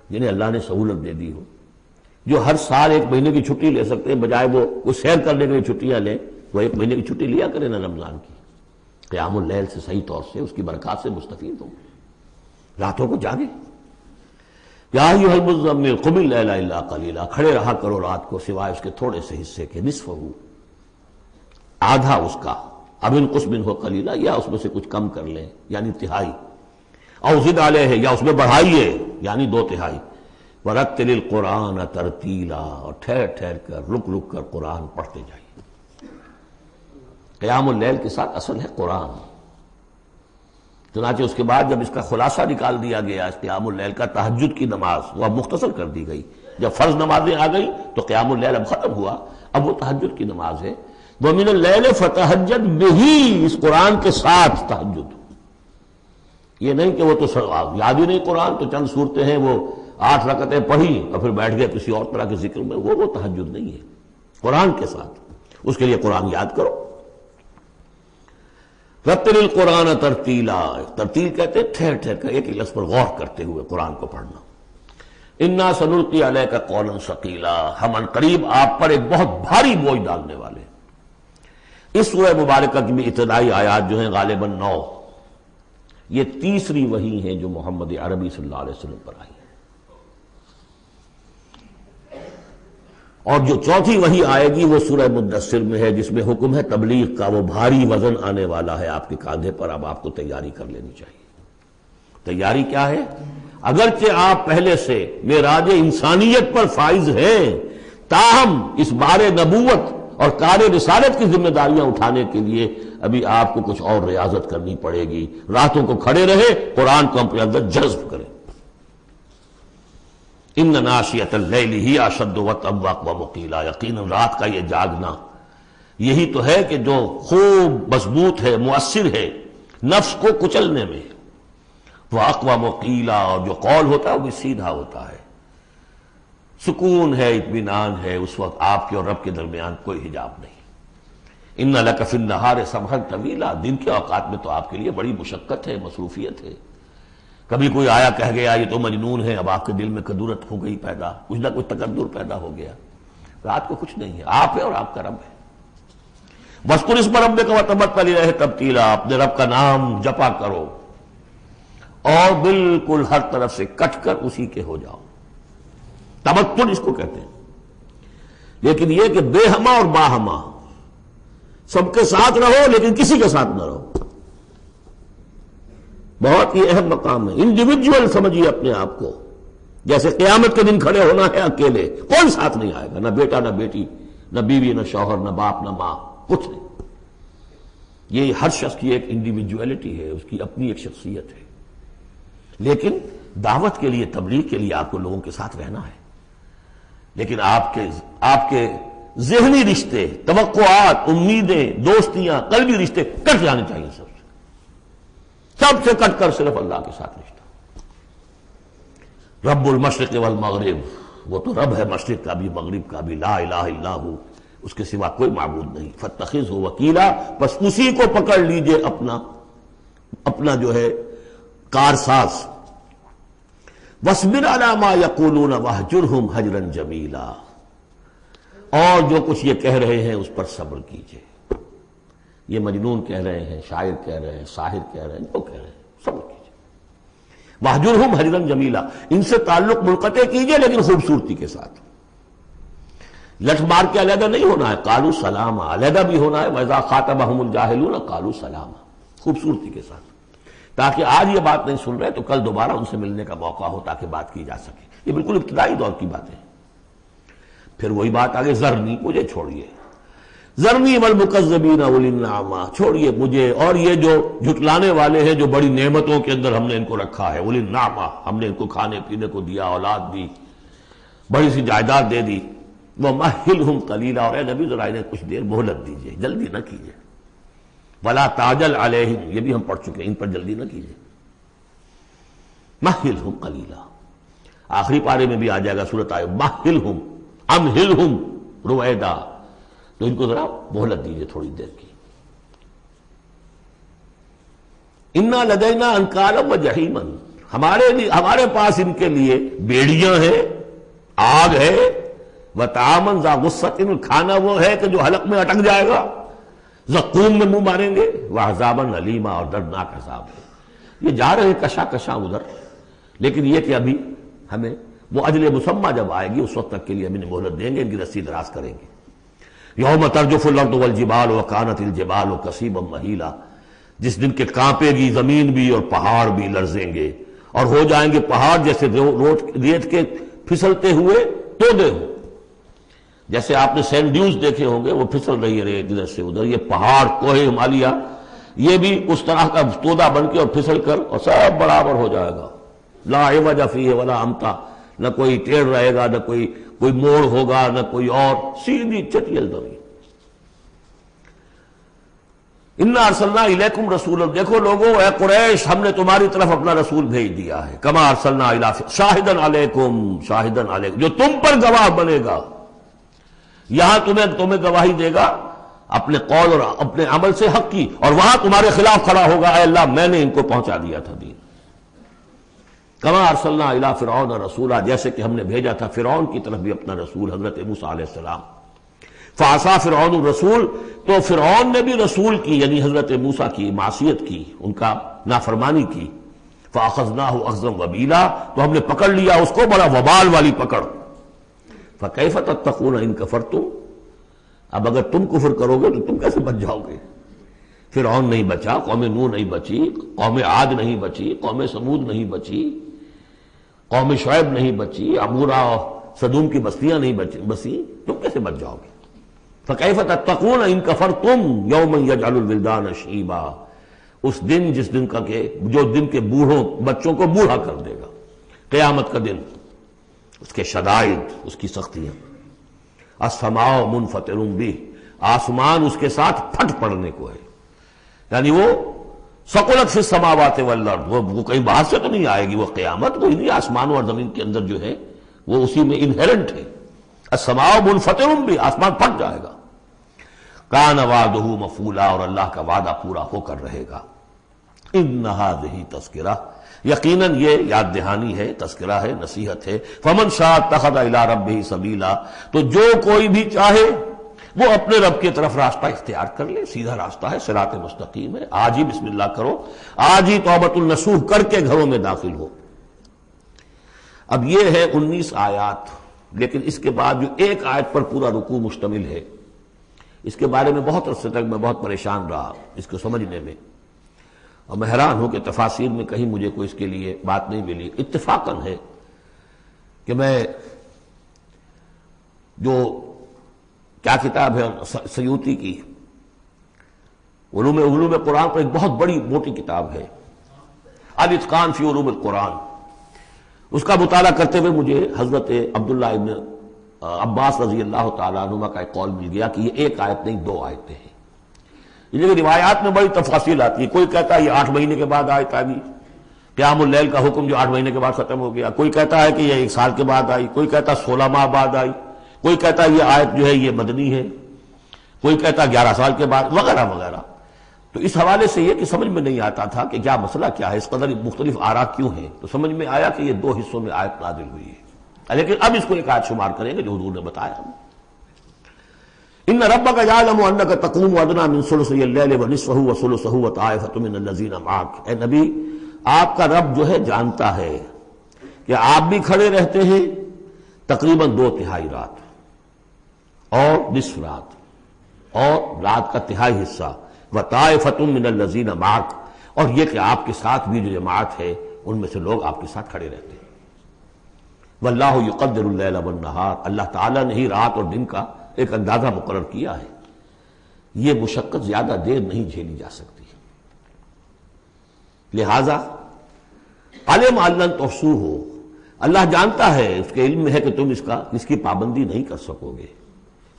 Speaker 1: جنہیں اللہ نے سہولت دے دی ہو، جو ہر سال 1 مہینے کی چھٹی لے سکتے ہیں، بجائے وہ سیر کرنے کے لیے چھٹیاں لیں، وہ 1 مہینے کی چھٹی لیا کریں نا رمضان کی۔ قیام اللیل سے صحیح طور سے اس کی برکات سے مستفید ہوں، راتوں کو جاگیں۔ یا ایھا المزمل قم اللیل الا قلیلا، کھڑے رہا کرو رات کو سوائے اس کے تھوڑے سے حصے کے، نصفہ، آدھا اس کا، اب انقص منہ قلیلا، یا اس میں سے کچھ کم کر لیں یعنی تہائی، او زد علیہ، یا اس میں بڑھائیے یعنی 2/3، ورتل القرآن ترتیلا، اور ٹھہر ٹھہر کر رک رک کر قرآن پڑھتے جائیے۔ قیام اللیل کے ساتھ اصل ہے قرآن۔ چنانچہ اس کے بعد جب اس کا خلاصہ نکال دیا گیا اس قیام اللیل کا، تہجد کی نماز وہ اب مختصر کر دی گئی۔ جب فرض نمازیں آ گئی تو قیام اللیل اب ختم ہوا، اب وہ تہجد کی نماز ہے۔ وَمِنَ اللَّيْلِ فَتَہجد بِهِ، اس قرآن کے ساتھ تہجد۔ یہ نہیں کہ وہ تو یاد ہی نہیں قرآن، تو چند صورتیں ہیں وہ 8 رکعتیں پڑھی اور پھر بیٹھ گئے کسی اور طرح کے ذکر میں، وہ تہجد نہیں ہے۔ قرآن کے ساتھ اس کے لیے قرآن یاد کرو۔ رتل القرآن ترتیلا، ترتیل کہتے ہیں ٹھہر ٹھہر کر ایک لفظ پر غور کرتے ہوئے قرآن کو پڑھنا۔ انا سنلقی علیک قولا ثقیلا، ہم ان قریب آپ پر ایک بہت بھاری بوجھ ڈالنے والے۔ اس سورہ مبارکہ کی بھی ابتدائی آیات جو ہیں غالباً 9، یہ تیسری وحی ہیں جو محمد عربی صلی اللہ علیہ وسلم پر آئی ہے، اور جو چوتھی وحی آئے گی وہ سورہ مدثر میں ہے، جس میں حکم ہے تبلیغ کا۔ وہ بھاری وزن آنے والا ہے آپ کے کاندھے پر، اب آپ کو تیاری کر لینی چاہیے۔ تیاری کیا ہے؟ اگرچہ آپ پہلے سے معراج انسانیت پر فائز ہیں، تاہم اس بار نبوت اور کار رسالت کی ذمہ داریاں اٹھانے کے لیے ابھی آپ کو کچھ اور ریاضت کرنی پڑے گی۔ راتوں کو کھڑے رہے، قرآن کو اپنے اندر جذب کریں۔ ان ناشیۃ اللیل ہی اشد وطئا واقوم قیلا، یقیناً رات کا یہ جاگنا یہی تو ہے کہ جو خوب مضبوط ہے، مؤثر ہے نفس کو کچلنے میں، واقوم قیلا، اور جو قول ہوتا ہے وہ بھی سیدھا ہوتا ہے، سکون ہے، اطمینان ہے، اس وقت آپ کے اور رب کے درمیان کوئی حجاب نہیں۔ ان لک فی النہار سبحا طویلا، دن کے اوقات میں تو آپ کے لیے بڑی مشقت ہے، مصروفیت ہے۔ کبھی کوئی آیا کہہ گیا یہ تو مجنون ہے، اب آپ کے دل میں کدورت ہو گئی پیدا، کچھ نہ کچھ تکدر پیدا ہو گیا۔ رات کو کچھ نہیں ہے، آپ ہے اور آپ کا رب ہے۔ وَاذْكُرِ اسْمَ رَبِّكَ وَتَبَتَّلْ إِلَيْهِ تَبْتِيلًا، اپنے رب کا نام جپا کرو اور بالکل ہر طرف سے کٹ کر اسی کے ہو جاؤ۔ تبتل اس کو کہتے ہیں۔ لیکن یہ کہ بے ہما اور باہما، سب کے ساتھ رہو لیکن کسی کے ساتھ نہ رہو، بہت ہی اہم مقام ہے۔ انڈیویجول سمجھیے اپنے آپ کو، جیسے قیامت کے دن کھڑے ہونا ہے اکیلے، کوئی ساتھ نہیں آئے گا، نہ بیٹا نہ بیٹی، نہ بیوی نہ شوہر، نہ باپ نہ ماں، کچھ نہیں۔ یہ ہر شخص کی ایک انڈیویجویلٹی ہے، اس کی اپنی ایک شخصیت ہے، لیکن دعوت کے لیے، تبلیغ کے لیے آپ کو لوگوں کے ساتھ رہنا ہے۔ لیکن آپ کے ذہنی رشتے، توقعات، امیدیں، دوستیاں، قلبی رشتے کٹ جانے چاہیے، سب سے کٹ کر صرف اللہ کے ساتھ رشتہ۔ رب المشرق والمغرب، وہ تو رب ہے مشرق کا بھی مغرب کا بھی، لا الہ الا ہو، اس کے سوا کوئی معبود نہیں۔ فاتخذہ وکیلا، بس اسی کو پکڑ لیجئے اپنا جو ہے کارساز۔ واصبر علی ما یقولون واہجرہم ہجرا جمیلا، اور جو کچھ یہ کہہ رہے ہیں اس پر صبر کیجئے۔ یہ مجنون کہہ رہے ہیں، شاعر کہہ رہے ہیں، ساحر کہہ رہے ہیں، جو کہہ رہے ہیں صبر کیجئے۔ واہجرہم ہجرا جمیلا، ان سے تعلق منقطع کیجئے لیکن خوبصورتی کے ساتھ، لٹ مار کے علیحدہ نہیں ہونا ہے، قالوا سلاما، علیحدہ بھی ہونا ہے، وَإِذَا خَاطَبَهُمُ الْجَاهِلُونَ قَالُوا سَلَامًا، خوبصورتی کے ساتھ، تاکہ آج یہ بات نہیں سن رہے تو کل دوبارہ ان سے ملنے کا موقع ہو، تاکہ بات کی جا سکے۔ یہ بالکل ابتدائی دور کی باتیں ہیں۔ پھر وہی بات آگے، ذرنی، مجھے چھوڑیے، ذرنی والمکذبین اولی النعمہ، چھوڑیے مجھے اور یہ جو جھٹلانے والے ہیں، جو بڑی نعمتوں کے اندر ہم نے ان کو رکھا ہے، اولی النعمہ، ہم نے ان کو کھانے پینے کو دیا، اولاد دی، بڑی سی جائیداد دے دی، وَمَهِّلْهُمْ قَلِيلًا، اور اے نبی ذرا انہیں کچھ دیر مہلت دیجیے، جلدی نہ کیجیے، وَلَا تَعْجَلْ عَلَيْهِمْ، یہ بھی ہم پڑھ چکے ہیں، ان پر جلدی نہ کیجیے، مَهِّلْهُمْ قَلِيلًا، آخری پارے میں بھی آ جائے گا سورۃ آئے مَهِّلْهُمْ أَمْهِلْهُمْ رُوَيْدًا، تو ان کو ذرا مہلت دیجیے تھوڑی دیر کی۔ اِنَّا لَدَيْنَا أَنْكَالًا وَجَحِيمًا، ہمارے پاس ان کے لیے بیڑیاں ہیں، آگ ہے، وَطَعَامًا ذَا غُصَّةٍ، کھانا وہ ہے کہ جو حلق میں اٹک جائے گا، زقوم میں منہ ماریں گے، وَعَذَابًا أَلِيمًا، اور دردناک عذاب ہے۔ یہ جا رہے ہیں کشا کشا ادھر، لیکن یہ کہ ابھی ہمیں وہ اجل مسمى جب آئے گی اس وقت تک کے لیے ہم انہیں مہلت دیں گے، ان کی رسی دراز کریں گے۔ یوم ترجف الارض والجبال وکانت الجبال کثیبا مہیلا، جس دن کہ کانپے گی زمین بھی اور پہاڑ بھی لرزیں گے، اور ہو جائیں گے پہاڑ جیسے ریت کے پھسلتے ہوئے تودے ہوں، جیسے آپ نے سینڈ ڈیوز دیکھے ہوں گے وہ پھسل رہی ہے ریت ادھر سے ادھر، یہ پہاڑ کوہ ہمالیہ یہ بھی اس طرح کا تودا بن کے اور پھسل کر اور سب برابر ہو جائے گا، لا عوج فیہ ولا امتا، نہ کوئی ٹیڑھ رہے گا، نہ کوئی موڑ ہوگا، نہ کوئی اور، سیدھی چٹیل زمین۔ اِنَّا أَرْسَلْنَا إِلَيْكُمْ رَسُولًا، دیکھو لوگوں اے قریش، ہم نے تمہاری طرف اپنا رسول بھیج دیا ہے، كَمَا أَرْسَلْنَا إِلَىٰ شَاهِدًا عَلَيْكُمْ شَاهِدًا عَلَيْكُمْ، جو تم پر گواہ بنے گا، یہاں تمہیں گواہی دے گا اپنے قول اور اپنے عمل سے حق کی، اور وہاں تمہارے خلاف کھڑا ہوگا، اے اللہ میں نے ان کو پہنچا دیا تھا دین۔ کما ارسلنا الی فرعون رسولا، جیسے کہ ہم نے بھیجا تھا فرعون کی طرف بھی اپنا رسول حضرت موسیٰ علیہ السلام۔ فعصا فرعون الرسول، تو فرعون نے بھی رسول کی یعنی حضرت موسیٰ کی معصیت کی، ان کا نافرمانی کی۔ فاخذناہ اخذا وبیلا، تو ہم نے پکڑ لیا اس کو بڑا وبال والی پکڑ۔ فکیف تتقون ان کفرتم، اب اگر تم کفر کرو گے تو تم کیسے بچ جاؤ گے؟ فرعون نہیں بچا، قوم نوح نہیں بچی، قوم عاد نہیں بچی، قوم سمود نہیں بچی، قوم شعیب نہیں بچی، عمورہ اور صدوم کی بستیاں نہیں بسی، تم کیسے بچ جاؤ گے؟ فَكَيْفَ تَتَّقُونَ إِن كَفَرْتُمْ يَوْمًا يَجْعَلُ الْوِلْدَانَ شِيبًا، اس دن جس دن کا کہ جو دن کے بوڑھوں بچوں کو بوڑھا کر دے گا، قیامت کا دن، اس کے شدائد، اس کی سختیاں۔ السماء منفطر بہ، آسمان اس کے ساتھ پھٹ پڑنے کو ہے، یعنی وہ ثقلت فی السماوات والارض، وہ کہیں باہر سے تو نہیں آئے گی، وہ قیامت کوئی نہیں، آسمانوں اور زمین کے اندر جو ہے وہ اسی میں انہیرنٹ ہے۔ السماء منفطر بہ، آسمان پھٹ جائے گا۔ کان وعدہ مفعولا، اور اللہ کا وعدہ پورا ہو کر رہے گا۔ ان ھذہ تذکرہ، یقیناً یہ یاد دہانی ہے، تذکرہ ہے، نصیحت ہے۔ فمن شاء اتخذ الی ربہ سبیلا، تو جو کوئی بھی چاہے وہ اپنے رب کی طرف راستہ اختیار کر لے، سیدھا راستہ ہے، صراط مستقیم ہے۔ آج ہی بسم اللہ کرو، آج ہی توبۃ النصوح کر کے گھروں میں داخل ہو۔ اب یہ ہے 19 آیات، لیکن اس کے بعد جو ایک آیت پر پورا رکوع مشتمل ہے، اس کے بارے میں بہت عرصے تک میں بہت پریشان رہا اس کو سمجھنے میں، اور میں حیران ہوں کہ تفاسیر میں کہیں مجھے کوئی اس کے لیے بات نہیں ملی۔ اتفاقاً ہے کہ میں جو کیا کتاب ہے سیوطی کی علوم قرآن پر ایک بہت بڑی موٹی کتاب ہے، الاتقان فی علوم القرآن، اس کا مطالعہ کرتے ہوئے مجھے حضرت عبداللہ ابن عباس رضی اللہ تعالیٰ عنہما کا ایک قول مل گیا کہ یہ ایک آیت نہیں 2 آیتیں ہیں۔ یہ روایات میں بڑی تفاصیل آتی ہے، کوئی کہتا ہے یہ 8 مہینے کے بعد آیت آئی، قیام اللیل کا حکم جو 8 مہینے کے بعد ختم ہو گیا، کوئی کہتا ہے کہ یہ 1 سال کے بعد آئی، کوئی کہتا ہے 16 ماہ بعد آئی، کوئی کہتا ہے یہ آیت جو ہے یہ مدنی ہے، کوئی کہتا ہے 11 سال کے بعد، وغیرہ وغیرہ۔ تو اس حوالے سے یہ کہ سمجھ میں نہیں آتا تھا کہ کیا مسئلہ کیا ہے، اس قدر مختلف آراء کیوں ہیں، تو سمجھ میں آیا کہ یہ 2 حصوں میں آیت نازل ہوئی ہے، لیکن اب اس کو ایک آیت شمار کریں گے جو حضور نے بتایا ہمیں۔ ان ربک یعلم انک تقوم ادنی من ثلثی اللیل ونصفہ وثلثہ وطائفۃ من الذین معک، اے نبی آپ کا رب جو ہے جانتا ہے کہ آپ بھی کھڑے رہتے ہیں تقریباً 2/3 رات اور نصف رات اور رات کا تہائی حصہ، وطائفۃ من الذین معک، اور یہ کہ آپ کے ساتھ بھی جو جماعت ہے ان میں سے لوگ آپ کے ساتھ کھڑے رہتے ہیں۔ واللہ یقدر اللیل والنہار، اللہ تعالیٰ نے ہی رات اور دن کا ایک اندازہ مقرر کیا ہے، یہ مشقت زیادہ دیر نہیں جھیلی جا سکتی، لہذا علم ان لن تحصوہ، اللہ جانتا ہے، اس کے علم میں ہے کہ تم اس کی پابندی نہیں کر سکو گے۔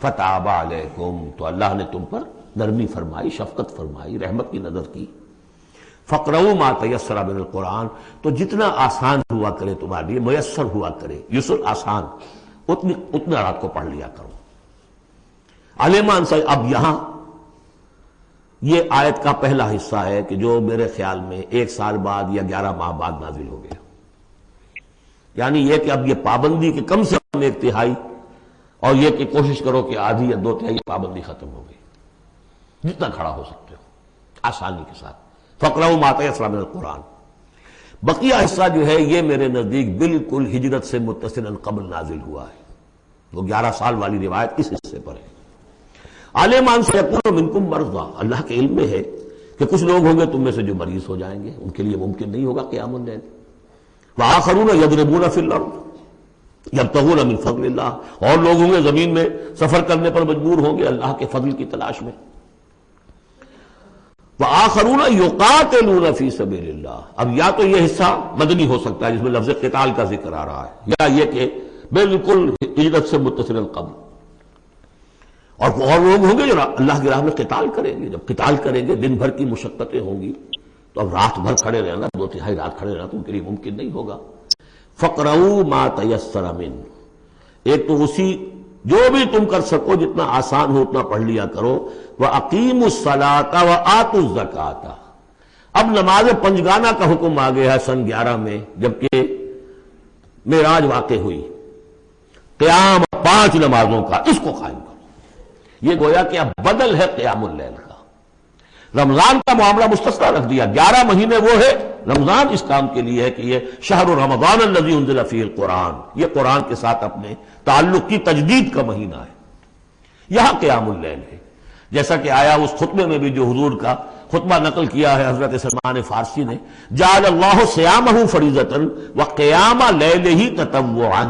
Speaker 1: فتاب علیکم، تو اللہ نے تم پر نرمی فرمائی، شفقت فرمائی، رحمت کی نظر کی۔ فقرؤوا ما تیسر من القرآن، تو جتنا آسان ہوا کرے تمہارے لیے، میسر ہوا کرے، یسر آسان، اتنا رات کو پڑھ لیا کرو۔ علیمان سے اب یہاں یہ آیت کا پہلا حصہ ہے کہ جو میرے خیال میں 1 سال بعد یا 11 ماہ بعد نازل ہو گیا، یعنی یہ کہ اب یہ پابندی کہ کم سے کم 1/3 اور یہ کہ کوشش کرو کہ آدھی یا 2/3 پابندی ختم ہو گئی، جتنا کھڑا ہو سکتے ہو آسانی کے ساتھ۔ فقرؤوا ما تیسر من القرآن، بقیہ حصہ جو ہے یہ میرے نزدیک بالکل ہجرت سے متصل قبل نازل ہوا ہے، وہ 11 سال والی روایت اس حصے پر ہے۔ عالمان سیکون منکم مرضی، اللہ کے علم میں ہے کہ کچھ لوگ ہوں گے تم میں سے جو مریض ہو جائیں گے، ان کے لیے ممکن نہیں ہوگا قیام اللیل۔ وآخرون یضربون فی الارض یبتغون من فضل اللہ، اور لوگ ہوں گے زمین میں سفر کرنے پر مجبور ہوں گے اللہ کے فضل کی تلاش میں۔ وآخرون یقاتلون فی سبیل اللہ، اب یا تو یہ حصہ مدنی ہو سکتا ہے جس میں لفظ قتال کا ذکر آ رہا ہے، یا یہ کہ بالکل ہجرت سے متصل قبل، اور لوگ ہوں گے جو اللہ کی راہ میں قتال کریں گے۔ جب قتال کریں گے دن بھر کی مشقتیں ہوں گی، تو اب رات بھر کھڑے رہنا، 2/3 رات کھڑے رہنا تو ان کے لیے ممکن نہیں ہوگا۔ فقرؤوا ما تیسر من، ایک تو اسی جو بھی تم کر سکو جتنا آسان ہو اتنا پڑھ لیا کرو۔ وَأَقِیمُوا الصَّلَاةَ وَآتُوا الزَّکَاةَ، اب نماز پنجگانہ کا حکم آ گیا ہے سن 11 میں، جبکہ معراج واقع ہوئی، قیام 5 نمازوں کا، اس کو قائم کرو۔ یہ گویا کہ اب بدل ہے قیام اللیل کا۔ رمضان کا معاملہ مستثنیٰ رکھ دیا، 11 مہینے وہ ہے، رمضان اس کام کے لیے ہے کہ یہ شہر رمضان الذی انزل فیہ القرآن، یہ قرآن کے ساتھ اپنے تعلق کی تجدید کا مہینہ ہے۔ یہاں قیام اللیل ہے، جیسا کہ آیا اس خطبے میں بھی جو حضور کا خطبہ نقل کیا ہے حضرت سلمان فارسی نے، جعل اللہ صیامہ فریضۃ وقیام لیلہ تطوعا،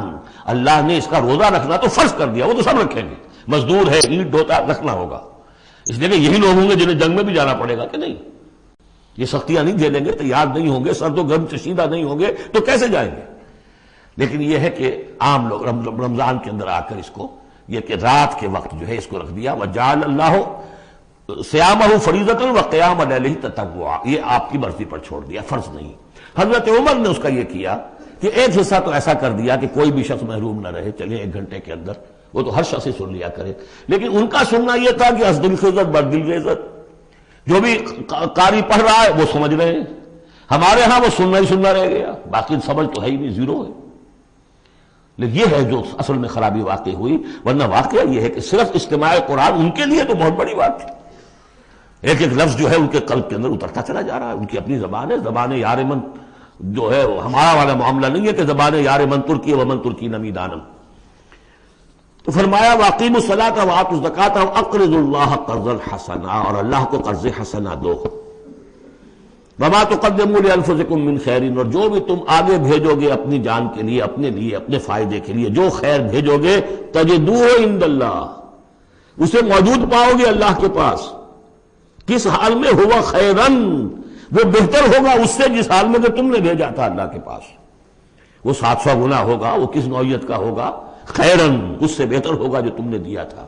Speaker 1: اللہ نے اس کا روزہ رکھنا تو فرض کر دیا، وہ تو سب رکھیں گے، مزدور ہے، اینٹ ڈھوتا رکھنا ہوگا، اس لیے کہ یہی لوگ ہوں گے جنہیں جنگ میں بھی جانا پڑے گا کہ نہیں، یہ سختیاں نہیں جھیلیں گے، تیار نہیں ہوں گے، سرد و گرم چشیدہ نہیں ہوں گے تو کیسے جائیں گے۔ لیکن یہ ہے کہ عام لوگ رمضان کے اندر آ کر اس کو یہ کہ رات کے وقت جو ہے اس کو رکھ دیا، وجعل اللہ صیامہ فریضۃ وقیام لیلہ تطوعا، یہ آپ کی مرضی پر چھوڑ دیا، فرض نہیں۔ حضرت عمر نے اس کا یہ کیا کہ ایک حصہ تو ایسا کر دیا کہ کوئی بھی شخص محروم نہ رہے، چلے 1 گھنٹے کے اندر وہ تو ہر شخص سے سن لیا کرے، لیکن ان کا سننا یہ تھا کہ از دل خزت بر دل غیظت، جو بھی قاری پڑھ رہا ہے وہ سمجھ رہے ہیں، ہمارے ہاں وہ سننا ہی سننا رہ گیا، باقی سمجھ تو ہے ہی نہیں، زیرو ہے۔ لیکن یہ ہے جو اصل میں خرابی واقع ہوئی، ورنہ واقعہ یہ ہے کہ صرف استماع قرآن ان کے لیے تو بہت بڑی بات ہے، ایک ایک لفظ جو ہے ان کے قلب کے اندر اترتا چلا جا رہا ہے، ان کی اپنی زبان ہے، زبان یار من جو ہے ہمارا والا معاملہ نہیں ہے کہ زبان یار من ترکی ومن ترکی نمی دانم۔ تو فرمایا واقیموا الصلاۃ وآتوا الزکاۃ واقرضوا اللہ قرضا حسنا، اور اللہ کو قرض حسنا دو۔ وما تقدموا لانفسکم من خیر، اور جو بھی تم آگے بھیجو گے اپنی جان کے لیے، اپنے لیے، اپنے فائدے کے لیے جو خیر بھیجو گے، تجدوہ عند اللہ، اسے موجود پاؤ گے اللہ کے پاس۔ کس حال میں؟ ہوا خیرن، وہ بہتر ہوگا اس سے جس حال میں کہ تم نے بھیجا تھا اللہ کے پاس، وہ 700 گنا ہوگا، وہ کس نوعیت کا ہوگا؟ خیرن، اس سے بہتر ہوگا جو تم نے دیا تھا۔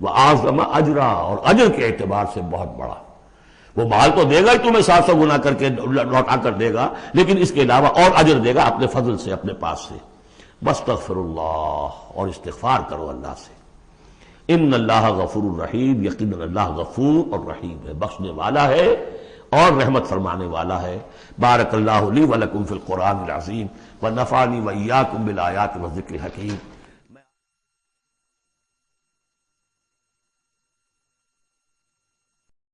Speaker 1: وَأَعْظَمَ أَجْرًا، اور اجر کے اعتبار سے بہت بڑا، وہ مال تو دے گا ہی تمہیں 700 گنا کر کے لوٹا کر دے گا، لیکن اس کے علاوہ اور اجر دے گا اپنے فضل سے، اپنے پاس سے۔ وَاسْتَغْفِرُ اللَّهَ، اور استغفار کرو اللہ سے۔ ان اللہ غفور الرحیم، یقیناً اللہ غفور اور رحیم ہے، بخشنے والا ہے اور رحمت فرمانے والا ہے۔ بارک اللہ لی ولکم فی القرآن العظیم ونفعنی وإیاکم بالآیات والذکر الحکیم۔